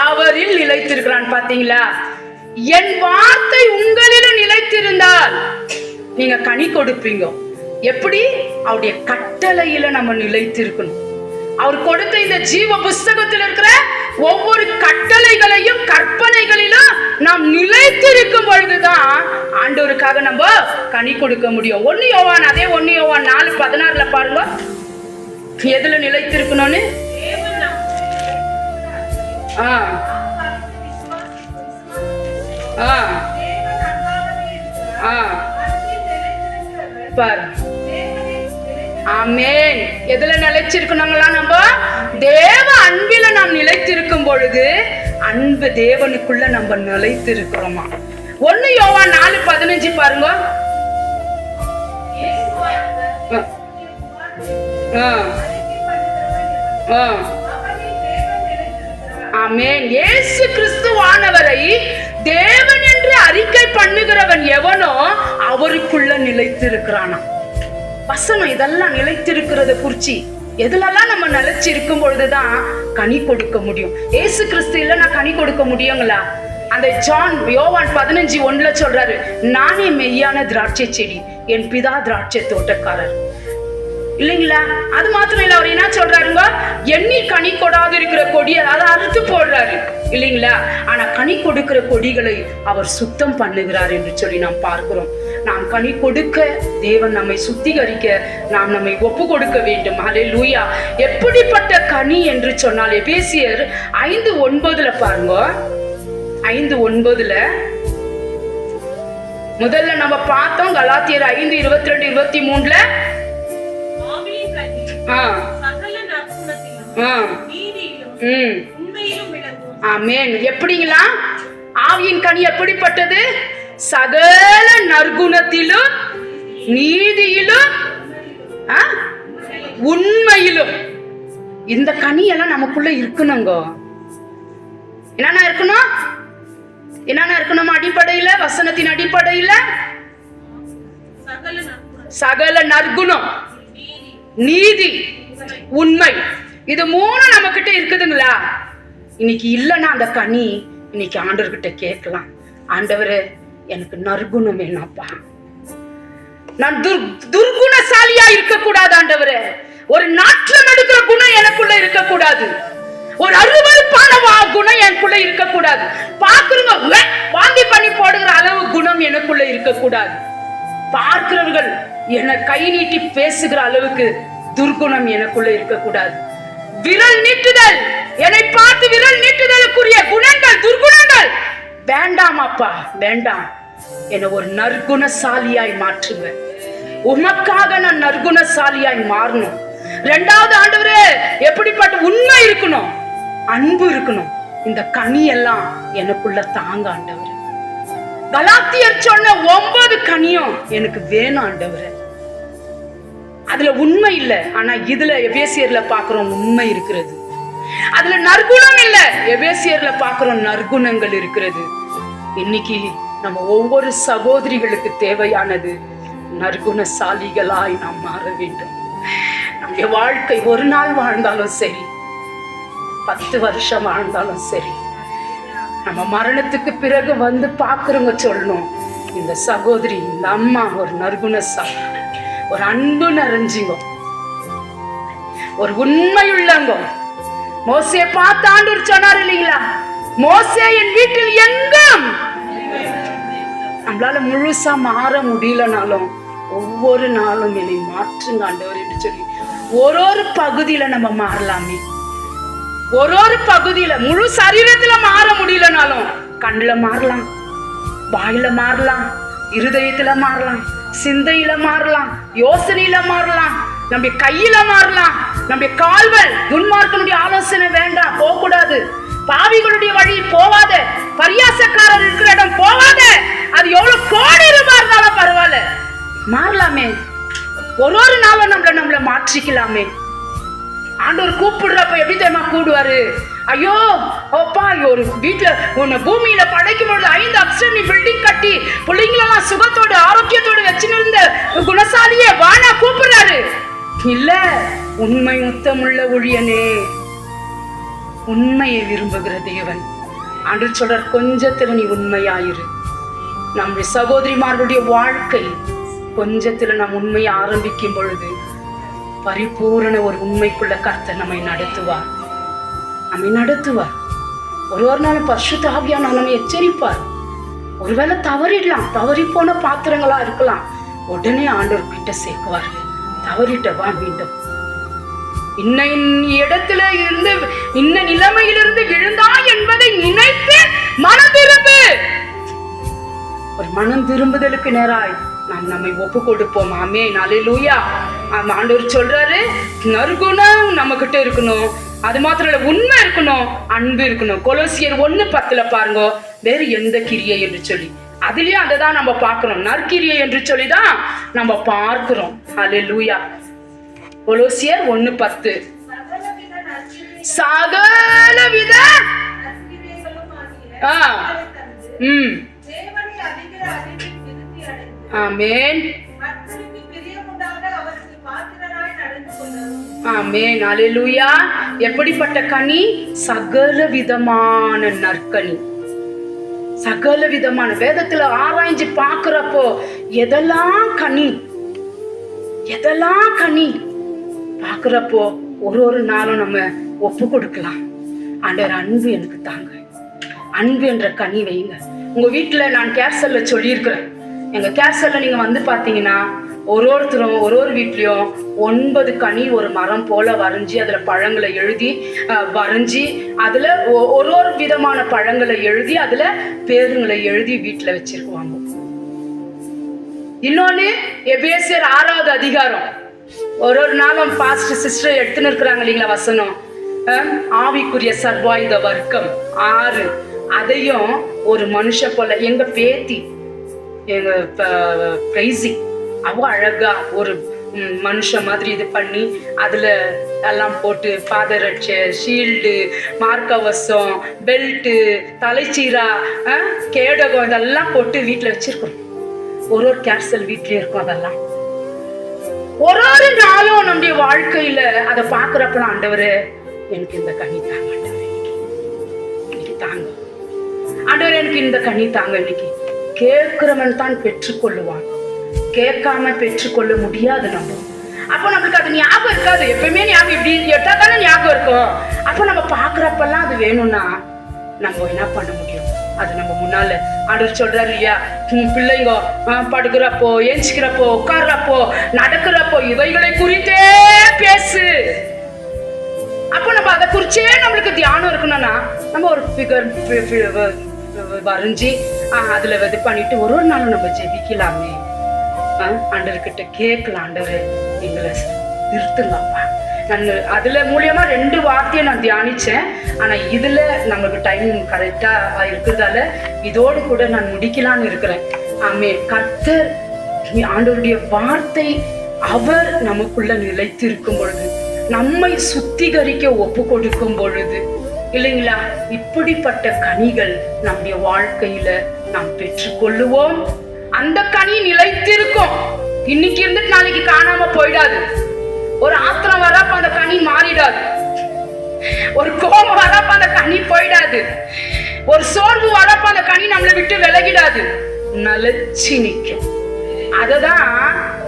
அவரில் நிலைத்திருக்கிறான். பாத்தீங்களா? என் வார்த்தை உங்களிலும் நிலைத்திருந்தால் நீங்க கனி கொடுப்பீங்க. எப்படி? அவருடைய கட்டளையில நம்ம நிலைத்திருக்கணும். அவர் கொடுத்த இந்த ஜீவ புஸ்தகத்தில் இருக்கிற ஒவ்வொரு கட்டளைகளையும் கற்பனைகளிலும் நாம் நிலைத்திருக்கும் பொழுதுதான் ஆண்டவருக்காக நம்ம கனி கொடுக்க முடியும். 1 யோவான், அதே 1 யோவான் 4:16 பாருங்க, எதுல நிலைத்திருக்கணும்னு. பாரு, ஆமென். எதுல நிலைச்சிருக்கணுங்களா? நம்ம தேவ அன்பில நாம் நிலைத்திருக்கும் பொழுது அன்பு தேவனுக்குள்ள நம்ம நிலைத்திருக்கிறோமா. 1 யோவான் 4:15 பாருங்க. ஆமென். இயேசு கிறிஸ்துவானவரை தேவன் என்று அறிக்கை பண்ணுகிறவன் எவனோ அவருக்குள்ள நிலைத்திருக்கிறானா. வசனம் இதெல்லாம் நிலைத்திருக்கிறத குறிச்சி எதுலெல்லாம் நம்ம நிலைச்சு இருக்கும் பொழுதுதான் கனி கொடுக்க முடியும். இயேசு கிறிஸ்து இல்லைன்னா கனி கொடுக்க முடியுங்களா? அந்த யோவான் 15:1 சொல்றாரு, நானே மெய்யான திராட்சை செடி, என் பிதா திராட்சை தோட்டக்காரர். இல்லைங்களா? அது மாத்திரம் இல்ல, அவர் என்ன சொல்றாருங்க, எண்ணி கனி கொடாது இருக்கிற கொடியை அதை அறுத்து போடுறாரு இல்லைங்களா? ஆனா கனி கொடுக்கிற கொடிகளை அவர் சுத்தம் பண்ணுகிறார் என்று சொல்லி நாம் பார்க்கிறோம். நாம் கனி கொடுக்க தேவன் நம்மை சுத்திகரிக்க நாம் நம்மை ஒப்பு கொடுக்க வேண்டும். ஹல்லேலூயா. எப்படிப்பட்ட கனி என்று சொன்னால் எபேசியர் 5:9 பாருங்க. 5:9 முதல்ல நம்ம பார்த்தோம் கலாத்தியர் 5:22-23. ஆமென். எப்படிங்களா? ஆவியின் கனி எப்படிப்பட்டது? சகல நற்குணத்திலும், நீதியிலும், உண்மையிலும். இந்த கனி எல்லாம் நமக்குள்ள இருக்கணுங்க. என்னென்ன இருக்கணும்? என்னென்ன இருக்கணும்? அடிப்படையில, வசனத்தின் அடிப்படையில சகல நற்குணம், நீதி, உண்மை. இது 3 நம்ம கிட்ட இருக்குதுங்களா? இன்னைக்கு இல்லைன்னா அந்த கனி இன்னைக்கு ஆண்டவர்கிட்ட கேட்கலாம். ஆண்டவரே, எனக்கு நற்குணம் வேணாப்பா. நான் துர்குணசாலியா இருக்க கூடாது ஆண்டவரே. ஒரு நாற்றம் எடுக்கிற குணம் எனக்குள்ள இருக்க கூடாது. ஒரு அருவருப்பான குணம் எனக்குள்ள இருக்க கூடாது. பாக்குறவங்க வாந்தி பண்ணி போடுகிற அளவு குணம் எனக்குள்ள இருக்க கூடாது. பார்க்கிறவர்கள் என்னை கை நீட்டி பேசுகிற அளவுக்கு துர்குணம் எனக்குள்ள இருக்க கூடாது. விரல் நீட்டுதல், என்னை பார்த்து விரல் நீட்டுதலுக்குரிய குணங்கள், துர்குணங்கள் வேண்டாம் அப்பா, வேண்டாம். என்னை ஒரு நற்குணசாலியாய் மாற்றுங்க. உமக்காக நான் நற்குணசாலியாய் மாறணும். 2வது ஆண்டவரே, எப்படிப்பட்ட உண்மை இருக்கணும், அன்பு இருக்கணும். இந்த கனி எல்லாம் எனக்குள்ள தாங்க ஆண்டவரே. கலாத்தியர் சொன்ன 9 கனியும் எனக்கு வேணும் ஆண்டவரே. அதுல உண்மை இல்ல, ஆனா இதுல எபேசியர்ல பாக்குறோம் உண்மை இருக்கிறது. அதுல நற்குணம் இல்ல, எபேசியர்ல பாக்குறோம் நற்குணங்கள் இருக்கிறது. இன்னைக்கு நம்ம ஒவ்வொரு சகோதரிகளுக்கு தேவையானது நற்குணசாலிகளாய் நாம் மாற வேண்டும். நம்முடைய வாழ்க்கை ஒரு நாள் வாழ்ந்தாலும் சரி, 10 வருஷம் வாழ்ந்தாலும் சரி, நம்ம மரணத்துக்கு பிறகு வந்து பாக்குறவங்க சொல்லணும், இந்த சகோதரி, இந்த அம்மா ஒரு நற்குணசாலி, ஒரு அன்பு நிறைஞ்சிங்க, ஒரு உண்மையுள்ளங்க. மோசே பார்த்து ஆண்டவர் சொன்னார் இல்லைங்களா, மோசே என் வீட்டில் எங்கும். நம்மளால முழுசா மாற முடியலனாலும் ஒவ்வொரு நாளும் என்னை மாற்றுங்க ஆண்டவர் என்று சொல்லி ஒரு பகுதியில நம்ம மாறலாமே. ஒரு பகுதியில, முழு சரீரத்துல மாற முடியலனாலும் கண்ணுல மாறலாம், வாயில மாறலாம், இருதயத்துல மாறலாம், சிந்தையில மாறலாம், யோசனையில மாறலாம், நம்ம கையில மாறலாம், நம்ம கால்கள். துன்மார்க்கனுடைய ஆலோசனை வேண்டாம், போக கூடாது. பாவிகளுடைய வழி போவாத, பரியாசக்காரர் இருக்கிற இடம் போவாத. அது எவ்வளவு கோடி ரூபாய் இருந்தாலும் பரவாயில்ல, மாறலாமே. ஒரு நாளும் நம்மள மாற்றிக்கலாமே. ஆண்டவர் கூப்பிடுறப்ப எப்படி தெரியுமா கூடுவாரு? ஐயோ அப்பா, ஒரு வீட்டுல உன்னை பூமியில படைக்கும் பொழுது 5 அப்சர்னி பில்டிங் கட்டி பிள்ளைங்களெல்லாம் சுகத்தோடு ஆரோக்கியத்தோடு வச்சுருந்த குணசாலியே வானா கூப்பிடுறாரு. இல்ல, உண்மை உத்தமுள்ள ஊழியனே, உண்மையை விரும்புகிற தேவன். ஆண்டவர் சொல்றார், கொஞ்சத்துல நீ உண்மையாயிரு. நம்முடைய சகோதரிமார்களுடைய வாழ்க்கை கொஞ்சத்துல நாம் உண்மையை ஆரம்பிக்கும் பொழுது பரிபூரண ஒரு உண்மைக்குள்ள கர்த்தர் நம்மை நடத்துவார். ஒரு நாளும் பரிசுத்த ஆவியானவர் நம்மை எச்சரிப்பார். ஒருவேளை தவறிடலாம், தவறி போன பாத்திரங்களா இருக்கலாம், உடனே ஆண்டவர் கிட்ட சேர்க்குவார். தவறிட்டவா மீண்டும் இன்ன இடத்துல இருந்து, இன்ன நிலைமையிலிருந்து விழுந்தா என்பதை நினைத்து மனம் திரும்பு. ஒரு மனம் திரும்புதலுக்கு நேராய் நாம் நம்மை ஒப்பு கொடுப்போம். ஆமென், அல்லேலூயா. ஆண்டவர் சொல்றாரு, நற்குணம் நம்ம கிட்ட இருக்கணும். அது மாத்திரம் இல்ல, உண்மை இருக்கணும், அன்பு இருக்கணும். கொலோசியர் 1:10 பாருங்க, வேறு எந்த கிரியை என்று சொல்லி, அதுலயே அததான் நம்ம பார்க்கிறோம். நற்கிரியை என்று சொல்லிதான் நம்ம பார்க்கிறோம். அல்லேலூயா. கொலோசியர் 1:10, சகலவித ஆமென், ஆமென், அல்லேலூயா. எப்படிப்பட்ட கனி? சகல விதமான நற்கனி, சகல விதமான. வேதத்துல ஆராய்ஞ்சு பார்க்கிறப்போ எதெல்லாம் கனி பார்க்கிறப்போ ஒரு நாளும் நம்ம ஒப்பு கொடுக்கலாம். ஆண்டவர், அன்பு எனக்கு தாங்க, அன்பு என்ற கனி வைங்க. உங்க வீட்டுல நான் கேர்சல்ல சொல்லியிருக்கிறேன். எங்க கேர்சல்ல நீங்க வந்து பாத்தீங்கன்னா ஒருத்தரும் ஒரு வீட்லயும் 9 கனி ஒரு மரம் போல வரைஞ்சி, அதுல பழங்களை எழுதி வரைஞ்சி, அதுல ஒரு விதமான பழங்களை எழுதி, அதுல பேருங்களை எழுதி வீட்டுல வச்சிருக்குவாங்க. இன்னொன்னு எபேசியர் 6வது அதிகாரம். ஒரு நாளும் பாஸ்டர் சிஸ்டர் எடுத்துன்னு இருக்கிறாங்க இல்லைங்களா வசனம், ஆவிக்குரிய சர்வாயுத வர்க்கம் 6. அதையும் ஒரு மனுஷ போல எங்க பேத்தி எங்க பிரைசி அவ அழகா ஒரு மனுஷ மாதிரி இது பண்ணி அதுல எல்லாம் போட்டு பாதரட்ச, ஷீல்டு, மார்க்கவசம், பெல்ட்டு, தலைச்சீரா, கேடகம் இதெல்லாம் போட்டு வீட்டுல வச்சிருக்கோம். ஒரு கேர்சல் வீட்லயே இருக்கும். அதெல்லாம் ஒரு நாளும் நம்முடைய வாழ்க்கையில அதை பாக்குறப்ப ஆண்டவரே எனக்கு இந்த கனி தாங்க, இன்னைக்கு தாங்க ஆண்டவரே, எனக்கு இந்த கனி தாங்க. இன்னைக்கு கேட்கிறவன் தான் பெற்றுக்கொள்ளுவான், கேட்காம பெற்றுக்கொள்ள முடியாது. நம்ம அப்போ நம்மளுக்கு அது ஞாபகம் இருக்காது. எப்பயுமே ஞாபகம் இப்படி எட்டா தானே ஞாபகம் இருக்கும். அப்போ நம்ம பாக்குறப்பெல்லாம் அது வேணும்னா நம்ம என்ன பண்ண முடியும்? அது நம்ம முன்னால ஆண்டவர் சொல்றாரு இல்லையா, பிள்ளைங்க படுக்கிறப்போ, ஏஞ்சிக்கிறப்போ, உட்கார்றப்போ, நடக்கிறப்போ இவைகளை குறித்தே பேசு. அப்போ நம்ம அதை குறிச்சே நம்மளுக்கு தியானம் இருக்கணும்னா நம்ம ஒரு ஃபிகர் வரைஞ்சி அதுல இது பண்ணிட்டு ஒரு நாளும் நம்ம ஜெபிக்கலாமே. ஆண்டவர்கிட்ட கேட்கலாம், ஆண்டவர் எங்களை நிறுத்துங்கப்பா. நான் அதுல மூலியமா 2 வார்த்தையை நான் தியானிச்சேன். ஆனா இதுல நமக்கு டைம் கரெக்டா இருக்கிறதால இதோடு கூட நான் முடிக்கலான்னு இருக்கிறேன். ஆமே. கர்த்தர் ஆண்டவருடைய வார்த்தை அவர் நமக்குள்ள நிலைத்திருக்கும் பொழுது, நம்மை சுத்திகரிக்க ஒப்பு கொடுக்கும் பொழுது இல்லைங்களா, இப்படிப்பட்ட கனிகள் நம்முடைய வாழ்க்கையில நாம் பெற்றுக்கொள்ளுவோம். அந்த கனி நிலைத்திருக்கும். இன்னைக்கு இருந்துட்டு நாளைக்கு காணாம போயிடாது. ஒரு ஆத்திரம் வரப்ப அந்த கனி மாறிடாது. ஒரு கோபம் வரப்ப அந்த கனி போயிடாது. ஒரு சோர்வு வரப்ப அந்த கனி நம்மளை விட்டு விலகிடாது, நிலைச்சு நிற்கும். அததான்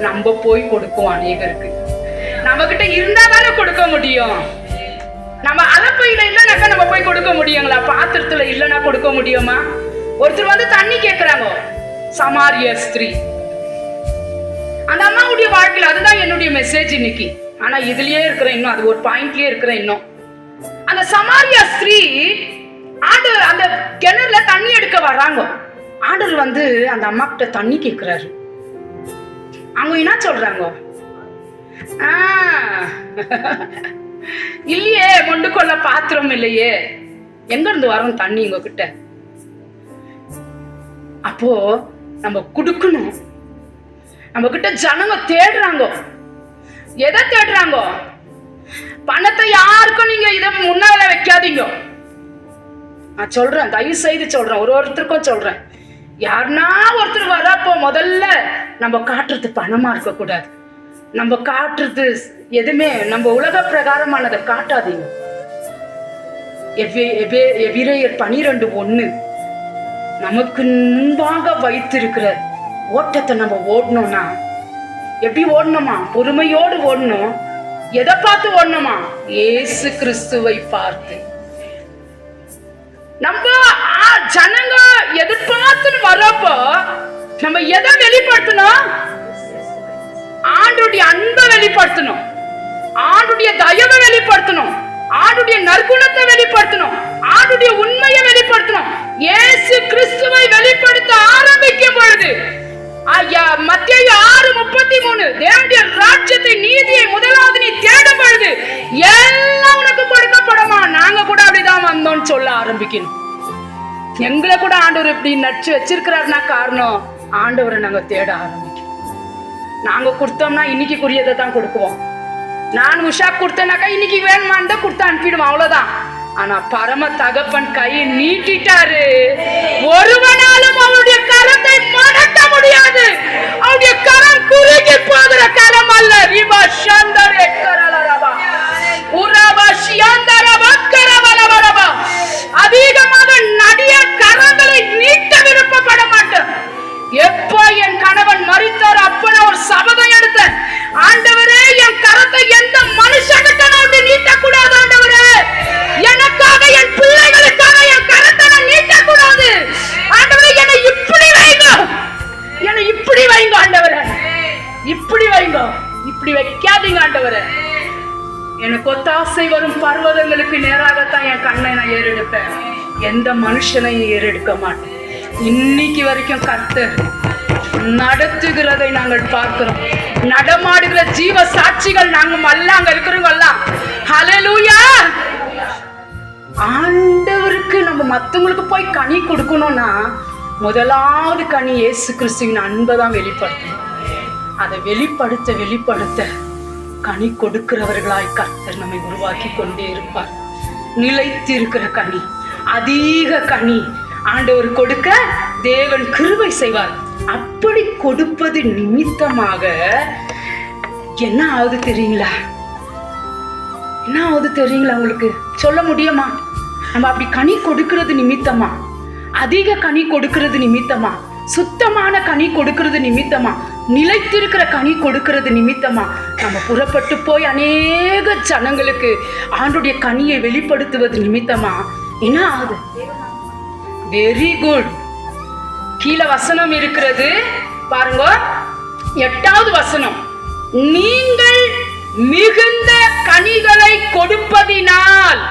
நம்ம போய் கொடுக்கும் அநேகருக்கு. நம்ம கிட்ட இருந்தா தானே கொடுக்க முடியும். நம்ம அலப்பையில இல்லைனாக்கா நம்ம போய் கொடுக்க முடியுங்களா? பாத்திரத்துல இல்லைன்னா கொடுக்க முடியுமா? ஒருத்தர் வந்து தண்ணி கேட்கிறாங்க, சமாரிய ஸ்திரீ. அந்த அம்மாவுடைய வாழ்க்கையில அதுதான் என்னுடைய மெசேஜ் இன்னைக்கு. ஆனா இதுலயே இருக்கிற இன்னும் அது ஒரு பாயிண்ட்லயே இருக்கிற இன்னும் அந்த சமாரிய ஸ்திரீ ஆண்டவர் அந்த கிணறுல தண்ணி எடுக்க வர்றாங்க. ஆண்டவர் வந்து அந்த அம்மா கிட்ட தண்ணி கேட்கிறாரு. அவங்க என்ன சொல்றாங்க, இல்லையே மொண்டு கொள்ள பாத்திரம் இல்லையே, எங்க இருந்து வரும் தண்ணி உங்ககிட்ட? அப்போ நம்ம குடுக்கணும். நம்ம கிட்ட ஜனங்க தேடுறாங்க. எதை தேடுறாங்க? பணத்தை யாருக்கும் நீங்க இதை முன்னால வைக்காதீங்க. நான் சொல்றேன், தயவு செய்து சொல்றேன், ஒருத்தருக்கும் சொல்றேன். யாருன்னா ஒருத்தர் வரப்போ முதல்ல நம்ம காட்டுறது பணமா இருக்க கூடாது. நம்ம காட்டுறது எதுவுமே நம்ம உலக பிரகாரமானதை காட்டாதீங்க. எபிரேயர் 12:1 நமக்கு முன்பாக வைத்திருக்கிற ஓட்டத்தை நம்ம ஓடணும்னா எப்படி ஓடணுமா? பொறுமையோடு ஓடணும். எதை பார்த்து ஓடணுமா? இயேசு கிறிஸ்துவை பார்த்து. நம்ம ஜனங்க எதிர்பார்த்து வரப்போ நம்ம எதை வெளிப்படுத்தணும்? ஆண்டுடைய அன்பை வெளிப்படுத்தணும், ஆண்டுடைய தயவை வெளிப்படுத்தணும், ஆண்டுடைய நற்குணத்தை வெளிப்படுத்தணும், ஆண்டுடைய உண்மையை வெளிப்படுத்தணும். இயேசு கிறிஸ்துவை வெளிப்படுத்த ஆரம்பிக்கும் பொழுது மத்தேயு 6:33 தேவனுடைய ராஜ்யத்தை நீதியை முதலாவது நீ தேடும் பொழுது எல்லாம் உனக்கு கொடுக்கப்படுமா. நாங்க கூட அப்படிதான் வந்தோம்னு சொல்ல ஆரம்பிக்கணும். எங்களை கூட ஆண்டவர் இப்படி நச்சு வச்சிருக்கிறாருன்னா காரணம் ஆண்டவரை நாங்க தேட ஆரம்பிக்கணும். நாங்க கொடுத்தோம்னா இன்னைக்குரியதை தான் கொடுக்குவோம். நான் உஷா கொடுத்தேனாக்கா இன்னைக்கு வேணுமான்னு கொடுத்து அனுப்பிடுவோம், அவ்வளவுதான். ஆனா பரம தகப்பன் கையை நீட்டிட்டாரு. ஒருவனாலும் அவருடைய கரத்தை மடக்க முடியாது. அவருடைய கரம் குறுகி போகிற கரம் அல்ல. ரிபா ஷந்தரே கரலரபா உரபா ஷியந்தரபா கரவலவரபா. அதிகமாக நடிய கரங்களை நீட்ட விருப்பப்பட மாட்டேன். எப்போ என் கணவன் மரித்தார் அப்ப நான் ஒரு சபதம் எடுத்தேன். ஆண்டவரே, என் கரத்தை எந்த மனுஷனுக்கு நான் நீட்டக்கூடாது. ஆண்டவரே, எனக்காக என் பிள்ளைகளுக்காக என் கரத்தை நான் நீட்டக்கூடாது. ஆண்டவரே, என்னை இப்படி வைங்க, என்னை இப்படி வைங்க. ஆண்டவரே, இப்படி வைங்க, இப்படி வைக்காதீங்க. ஆண்டவரே, எனக்கு ஒத்தாசை வரும் பர்வதங்களுக்கு நேராகத்தான் என் கண்ணை நான் ஏறெடுப்பேன். எந்த மனுஷனையும் ஏறெடுக்க மாட்டேன். இன்னைக்கு வரைக்கும் கர்த்தர் நடத்துகிறதை நாங்கள் பார்க்கிறோம். நடமாடுகிற ஜீவ சாட்சிகள் நாங்க எல்லாம் அங்க இருக்கிறவங்கெல்லாம். ஹல்லேலூயா. ஆண்டவருக்கு நம்ம மத்தவங்களுக்கு போய் கனி கொடுக்கணும்னா முதலாவது கனி இயேசு கிறிஸ்துவின் அன்பை தான் வெளிப்படுத்தணும். அதை வெளிப்படுத்த கனி கொடுக்கிறவர்களாய் கர்த்தர் நம்மை உருவாக்கி கொண்டே இருப்பார். நிலைத்து இருக்கிற கனி, அதிக கனி ஆண்டவர் கொடுக்க தேவன் கிருபை செய்வார். அப்படி கொடுப்பது நிமித்தமாக என்ன ஆகுது தெரியுங்களா? என்ன ஆகுது தெரியுங்களா? உங்களுக்கு சொல்ல முடியுமா? நம்ம அப்படி கனி கொடுக்கிறது நிமித்தமா, அதிக கனி கொடுக்கிறது நிமித்தமா, சுத்தமான கனி கொடுக்கிறது நிமித்தமா, நிலைத்திருக்கிற கனி கொடுக்கிறது நிமித்தமா நம்ம புறப்பட்டு போய் அநேக ஜனங்களுக்கு ஆண்டுடைய கனியை வெளிப்படுத்துவது நிமித்தமா என்ன ஆகுது? Very good. கீழே வசனம் இருக்கிறது பாருங்க, 8வது வசனம். நீங்கள் மிகுந்த கனிகளை கொடுப்பதினால்,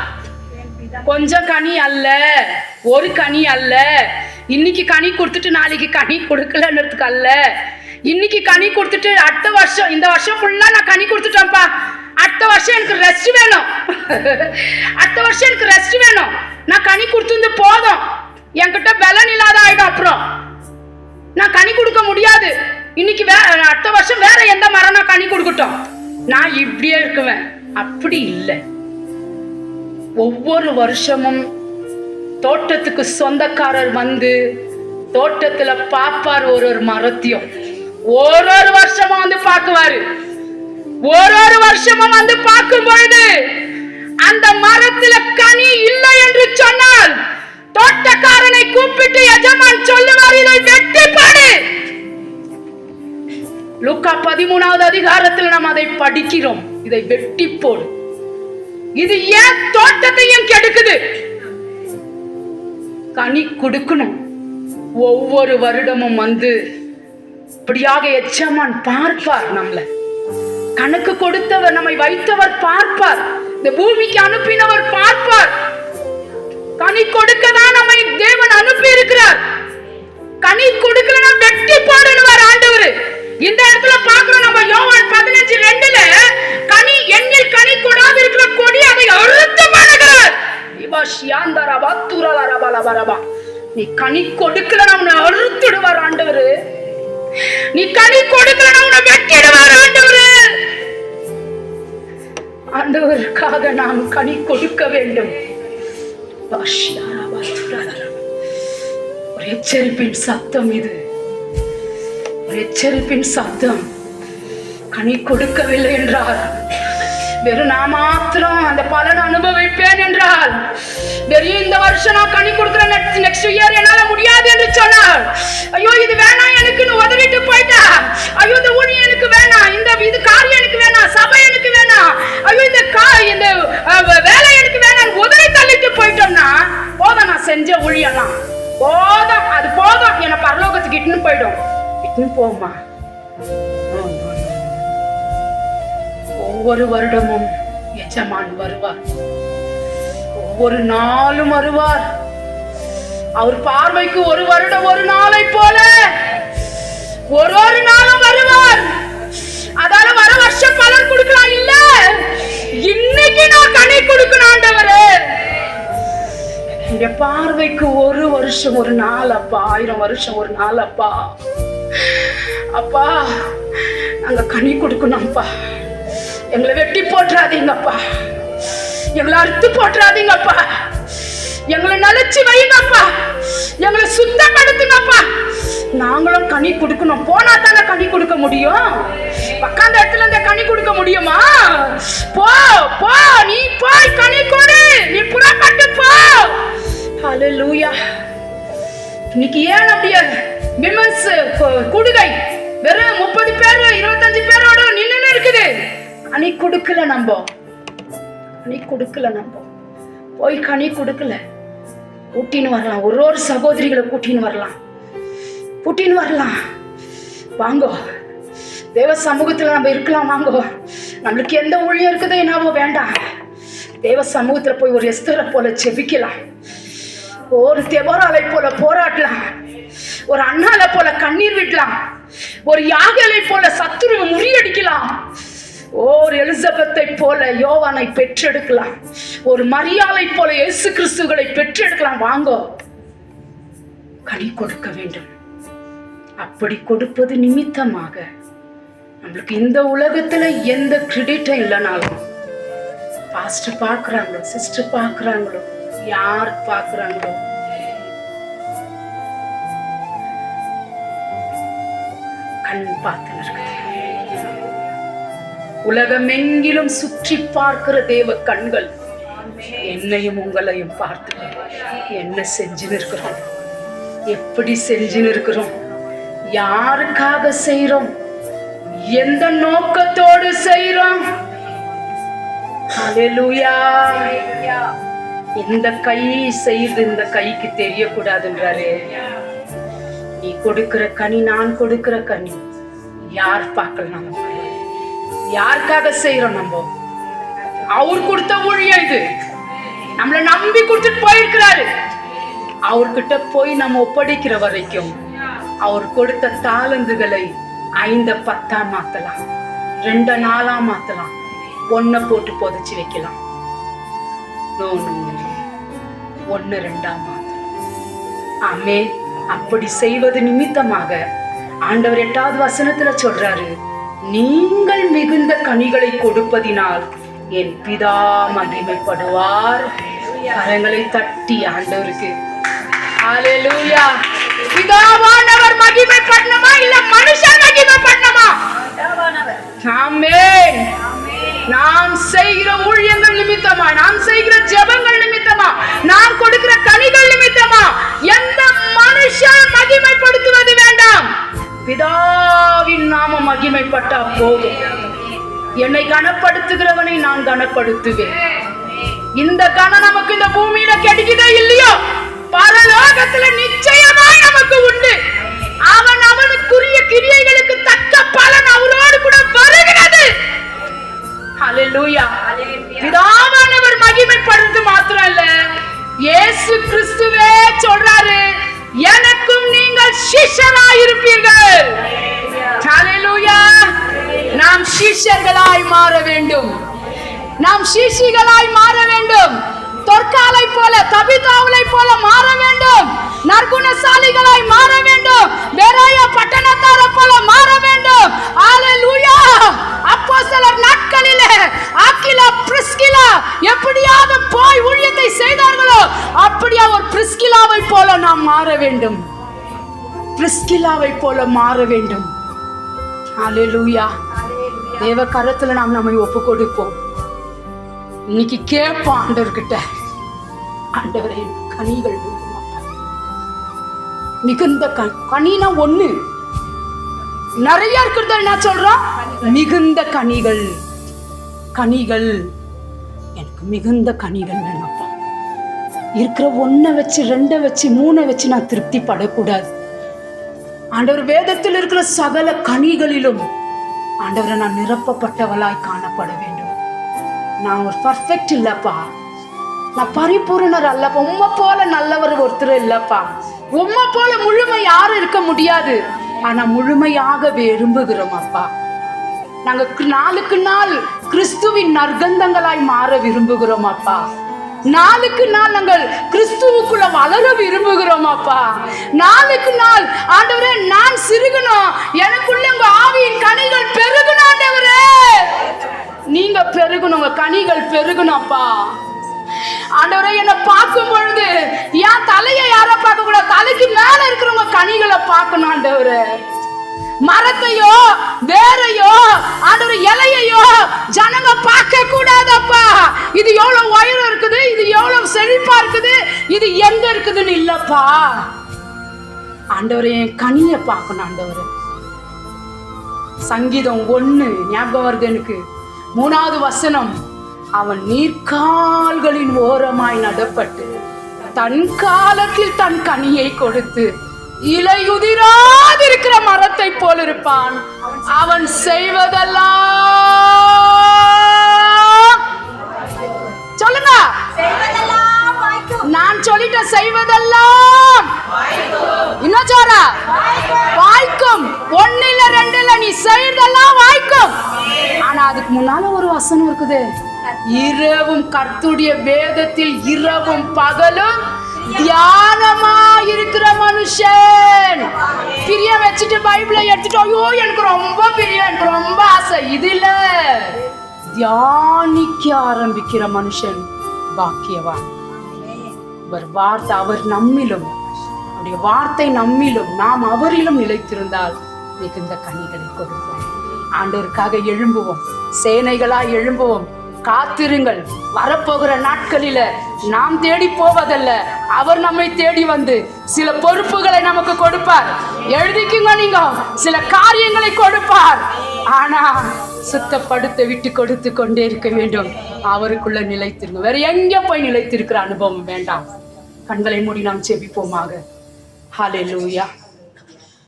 கொஞ்சம் கனி அல்ல, ஒரு கனி அல்ல, இன்னைக்கு கனி கொடுத்துட்டு நாளைக்கு கனி கொடுக்கலன்றதுக்கு அல்ல, இன்னைக்கு கனி கொடுத்துட்டு அடுத்த வருஷம், இந்த வருஷம் ஃபுல்லா நான் கனி கொடுத்துட்டேன்ப்பா, அடுத்த வருஷம் எனக்கு ரெஸ்ட் வேணும், அடுத்த வருஷம் எனக்கு ரெஸ்ட் வேணும், நான் கனி கொடுத்து போதும், என்கிட்ட பலன் இல்லாத ஆயிடும், அப்புறம் நான் கனி கொடுக்க முடியாது, இன்னைக்கு அடுத்த வருஷம் வேற எந்த மரம் நான் கனி கொடுக்கட்டும், நான் இப்படியே இருக்குவேன். அப்படி இல்லை. ஒவ்வொரு வருஷமும் தோட்டத்துக்கு சொந்தக்காரர் வந்து தோட்டத்துல பாப்பார், ஒரு மரத்தையும் ஒரு வருஷமும் வந்து பார்க்குவாரு. ஒரு வருஷமும் வந்து பார்க்கும் பொழுது அந்த மரத்துல கனி இல்லை என்று சொன்னால் தோட்டக்காரனை கூப்பிட்டு எஜமான் சொல்லுவார், இதை வெட்டி போடு. லூக்கா 13வது அதிகாரத்தில் நாம் அதை படிக்கிறோம். இதை வெட்டி போடு. இது ஏன் தோட்டத்தையும் கெடுக்குது? கனி கொடுக்கணும். ஒவ்வொரு வருடமும் வந்து இப்படியாக எஜமான் பார்ப்பார். நம்மள கணக்கு கொடுத்தவர், நம்மை வைத்தவர் பார்ப்பார், இந்த பூமிக்கு அனுப்பினவர் பார்ப்பார். கனி கொடுக்கதான் நம்மை தேவன் அனுப்பி இருக்கிறார். கனி கொடுக்கலன்னா வெட்டி போடுவார் ஆண்டவர். இந்த இடத்துல பார்க்கிறோம் நம்ம யோவான் 15:2 கனி, எண்ணில் கனி கொடாது இருக்கிற கொடி அதை அறுத்து போடுகிறார். நீ கனி கொடுக்கலன்னா உன்னை அறுத்துடுவார் ஆண்டவர். நீ கனி கொடுக்கலன்னா உன்னை வெட்டிடுவார் ஆண்டவர். ஆண்டவருக்காக நாம் கனி கொடுக்க வேண்டும். ஒரு எச்சரிப்பின் சத்தம் இது, ஒரு எச்சரிப்பின் சத்தம். கனி கொடுக்கவில்லை என்றால், வெறும் நான் மாத்திரம் அந்த பலன் அனுபவிப்பேன் என்றால், வெறும் இந்த வருஷம் நான் கனி கொடுக்கிறேன், நெக்ஸ்ட் இயர் என்னால முடியாது என்று சொன்னார், ஐயோ இது வேணாம் எனக்குன்னு உதவிட்டு போயிட்டா, ஐயோ இந்த ஊழியம் எனக்கு வேணாம், இந்த இது காரியம் எனக்கு வேணாம், சபை எனக்கு வேணாம், ஐயோ இந்த வேலை எனக்கு வேணாம் உதவி தள்ளிட்டு போயிட்டோம்னா போதும், நான் செஞ்ச ஊழியம்லாம் போதும், அது போதும், என்னை பரலோகத்துக்கு இட்டுன்னு போயிடும். இட்டுன்னு போமா. ஒவ்வொரு வருடமும் எஜமான் வருவார், ஒவ்வொரு நாளும் வருவார். அவர் பார்வைக்கு ஒரு வருடம் ஒரு நாளை போல ஒரு நாளும் வருவார். அதால வர வருஷம் பலன் கொடுக்கலாம் இல்ல, இன்னைக்கு நான் கனி கொடுக்கணும் ஆண்டவரே. இந்த பார்வைக்கு ஒரு வருஷம் ஒரு நாள் அப்பா, 1000 வருஷம் ஒரு நாள் அப்பா. அப்பா நாங்க கனி கொடுக்கணும்ப்பா, எங்களை வெட்டி போட்டுறாதீங்கப்பா, எங்களை அறுத்து போட்டுறாதீங்கப்பா, எங்களை நினைச்சு வைங்கப்பா, எங்களை சுத்தப்படுத்துங்கப்பா. நாங்களும் கனி கொடுக்கணும். போனா தானே கனி கொடுக்க முடியும். உட்கார்ந்த இடத்துல இந்த கனி கொடுக்க முடியுமா? போ போ, நீ போய் கனி கொடு, நீ புறப்பட்டு போ. ஹல்லேலூயா. இன்னைக்கு ஏன் அப்படியே விமன்ஸ் கூடுகை வெறும் 30 பேர் 25 பேரோட நின்னு இருக்குது? கனி கொடுக்கல நம்ம, கனி கொடுக்கல நம்ம. போய் கனி கொடுக்கல, கூட்டின்னு வரலாம். ஒரு சகோதரிகளை கூட்டின்னு வரலாம், கூட்டின்னு வரலாம். வாங்கோ, தேவ சமூகத்துல நம்ம இருக்கலாம். வாங்கோ, நம்மளுக்கு எந்த ஊழியம் இருக்குதோ என்னவோ வேண்டாம், தேவ சமூகத்துல போய் ஒரு எஸ்தரை போல செபிக்கலாம், ஒரு தெபோராவை போல போராடலாம். ஒரு அண்ணாலை போல கண்ணீர் விடலாம், ஒரு யாகலை போல சத்துருவை முறியடிக்கலாம், ஒரு எலிசபெத்தை போல யோவானை பெற்றெடுக்கலாம், ஒரு மரியாதை போல இயேசு கிறிஸ்துகளை பெற்றெடுக்கலாம். வாங்கோ, கனி கொடுக்க வேண்டும். அப்படி கொடுப்பது நிமித்தமாக நம்மளுக்கு இந்த உலகத்துல எந்த கிரெடிட்டும் இல்லைனாலும், பாஸ்டர் பாக்குறாங்களோ, சிஸ்டர் பாக்குறாங்களோ, யார் பாக்குறாங்களோ, கண் பார்த்து இருக்குது. உலகமெங்கிலும் சுற்றி பார்க்கிற தேவ கண்கள் என்னையும் உங்களையும் பார்த்து என்ன செஞ்சுன்னு இருக்கிறோம், எப்படி செஞ்சுன்னு இருக்கிறோம், யாருக்காக செய்றோம், எந்த நோக்கத்தோடு செய்றோம். ஹல்லேலூயா. இந்த கை செய்து இந்த கைக்கு தெரியக்கூடாதுன்றாரு. நீ கொடுக்கிற கனி, நான் கொடுக்கிற கனி யார் பார்க்கலாம்? நம்ம யாருக்காக செய்யறோம்? நம்ம அவர் கொடுத்த ஊழியம் இது. நம்மளை நம்பி கொடுத்துட்டு போயிருக்கிறாரு. அவர்கிட்ட போய் நம்ம ஒப்படைக்கிற வரைக்கும் அவர் கொடுத்த தாளந்துகளை 5 10 மாத்தலாம், 2 4 மாத்தலாம், 1 போட்டு புதைச்சி வைக்கலாம். 1 2 மாத்தலாம். ஆமென். அப்படி செய்வது நிமித்தமாக ஆண்டவர் 8வது வசனத்துல சொல்றாரு, நீங்கள் மிகுந்த கனிகளை கொடுப்பதினால் என் பிதா மகிமைப்படுவார். கரங்களை தட்டி ஆண்டவருக்கு ஹல்லேலூயா. பிதாவானவர் மகிமை பண்ணணுமா இல்ல மனுஷன் மகிமை பண்ணணுமா? ஆமென். நாம் செய்கிற ஊழியங்கள் நிமித்தமா, நாம் செய்கிற ஜெபங்கள் நிமித்தமா, நாம் கொடுக்கிற கனிகள் நிமித்தமா எந்த மனுஷன் மகிமைப்படுத்துவது வேண்டாம். பிதாவின் நாமம் மகிமைப்பட்டா போதும். என்னை கனப்படுத்துகிறவனை நான் கனப்படுத்துவேன். இந்த கனம் நமக்கு இந்த பூமியில கிடைக்குதோ இல்லையோ, பரலோகத்துல நிச்சயமாய் நமக்கு உண்டு. அவன் அவனுக்குரிய கிரியைகளுக்கு தக்க பலன் அவரோடு கூட வருகிறது. ஹல்லேலூயா. பிதாவானவர் மகிமைப்படுறது மாத்திரம் இல்ல, இயேசு கிறிஸ்துவே சொல்றாரு, எனக்கும் நீங்கள் சிஷ்யராயிருப்பீர்கள். ஹல்லேலூயா. நாம் சிஷ்யர்களாய் மாற வேண்டும், நாம் சிஷ்யர்களாய் மாற வேண்டும். தொற்காலை போல, தபிதாவுலை போல மாற வேண்டும். நற்குணசாலிகளாய் மாற வேண்டும். பெரோயா பட்டணத்தாரை போல மாற வேண்டும். ஹல்லேலூயா. அப்போஸ்தலர் நாட்களிலே ஆக்கிலா பிரிஸ்கிலா எப்படியாக போய் ஊழியத்தை செய்தார்களோ, அப்படியே ஒரு பிரிஸ்கிலாவை போல நாம் மாற வேண்டும். பிரிஸ்கிலாவை போல மாற வேண்டும். ஹல்லேலூயா. தேவ கரத்துல நாம் நம்மை ஒப்பு கொடுப்போம். இன்னைக்கு கேட்போம் ஆண்டவர்கிட்ட, ஆண்டவரே கனிகள் மிகுந்த கனினா ஒண்ணு, நிறைய இருக்கிறது என்ன சொல்றோம்? மிகுந்த கனிகள். கனிகள் எனக்கு மிகுந்த கனிகள் வேணும்ப்பா. இருக்கிற 1 வச்சு 2 வச்சு 3 வச்சு நான் திருப்தி படக்கூடாது. ஆண்டவர் வேதத்தில் இருக்கிற சகல கனிகளிலும் ஆண்டவரை நான் நிரப்பப்பட்டவளாய் காணப்பட வேண்டும். நான் ஒரு பர்ஃபெக்ட் இல்லப்பா, நான் பரிபூரணர் அல்லப்பா. உம்மை போல நல்லவர் ஒருத்தர் இல்லப்பா. உம்மை போல முழுமை யாரும் இருக்க முடியாது. ஆனா முழுமையாக விரும்புகிறோம் அப்பா. நாங்க நாளுக்கு நாள் கிறிஸ்துவின் நற்கந்தங்களாய் மாற விரும்புகிறோம் அப்பா. நாளுக்கு நாள் நாங்கள் கிறிஸ்துவுக்குள்ள வளர விரும்புகிறோம் அப்பா. நாளுக்கு நாள் ஆண்டவரே நான் சிறுகணும், எனக்குள்ள உங்க ஆவியின் கனிகள் பெருகணும். ஆண்டவரே நீங்க பெருகணும், கனிகள் பெருகணும் அப்பா. ஆண்டவரே என்னை பார்க்கும் பொழுது என் தலையை யாரை பார்க்க கூடாது, தலைக்கு மேல இருக்கிறவங்க கனிகளை பார்க்கணும். ஆண்டவரே மரத்தையோ வேரையோ ஆண்டவரே இலையையோ ஜனங்க பார்க்க கூடாதப்பா. இது எவ்வளவு உயரம் இருக்குது, இது எவ்வளவு செழிப்பா இருக்குது, இது எங்க இருக்குதுன்னு இல்லப்பா. ஆண்டவரே கனியை பார்க்கணும். ஆண்டவரே சங்கீதம் 1 ஞாபகம் வருது எனக்கு, 3வது வசனம், அவன் நீர்க்கால்களின் ஓரமாய் நடப்பட்டு தன் காலத்தில் தன் கனியை கொடுத்து இலையுதிராதிருக்கிற மரத்தை போல இருப்பான். அவன் செய்வதெல்லாம் சொல்லுங்க, நான் சொல்லிட்ட செய்வதெல்லாம் இன்னும் அதுக்கு முன்னால ஒரு வசனம் இருக்குது, இரவும் கர்த்தருடைய வேதத்தில் இரவும் பகலும் தியானமா இருக்கிற மனுஷன். பிரியம் வச்சுட்டு பைபிளை எடுத்துட்டு ஐயோ எனக்கு ரொம்ப பிரியம், எனக்கு ரொம்ப ஆசை, இது இல்ல. தியானிக்க ஆரம்பிக்கிற மனுஷன் பாக்கியவான். அவர் வார்த்தை, அவர் நம்மிலும், அவருடைய வார்த்தை நம்மிலும், நாம் அவரிலும் நிலைத்திருந்தால் மிகுந்த கனிகளை கொடுப்போம். ஆண்டவருக்காக எழும்புவோம், சேனைகளா எழும்புவோம். காத்திருங்கள். வரப்போகிற நாட்களில நாம் தேடி போவதல்ல, அவர் நம்மை தேடி வந்து சில பொறுப்புகளை நமக்கு கொடுப்பார். எழுதிக்குங்க, நீங்க சில காரியங்களை கொடுப்பார். ஆனா சுத்தப்படுத்த விட்டு கொடுத்து கொண்டே இருக்க வேண்டும். அவருக்குள்ள நிலைத்திருங்க. வேற எங்க போய் நிலைத்திருக்கிற அனுபவம் வேண்டாம். கண்களை மூடி நாம் ஜெபிப்போமாக. ஹல்லேலூயா.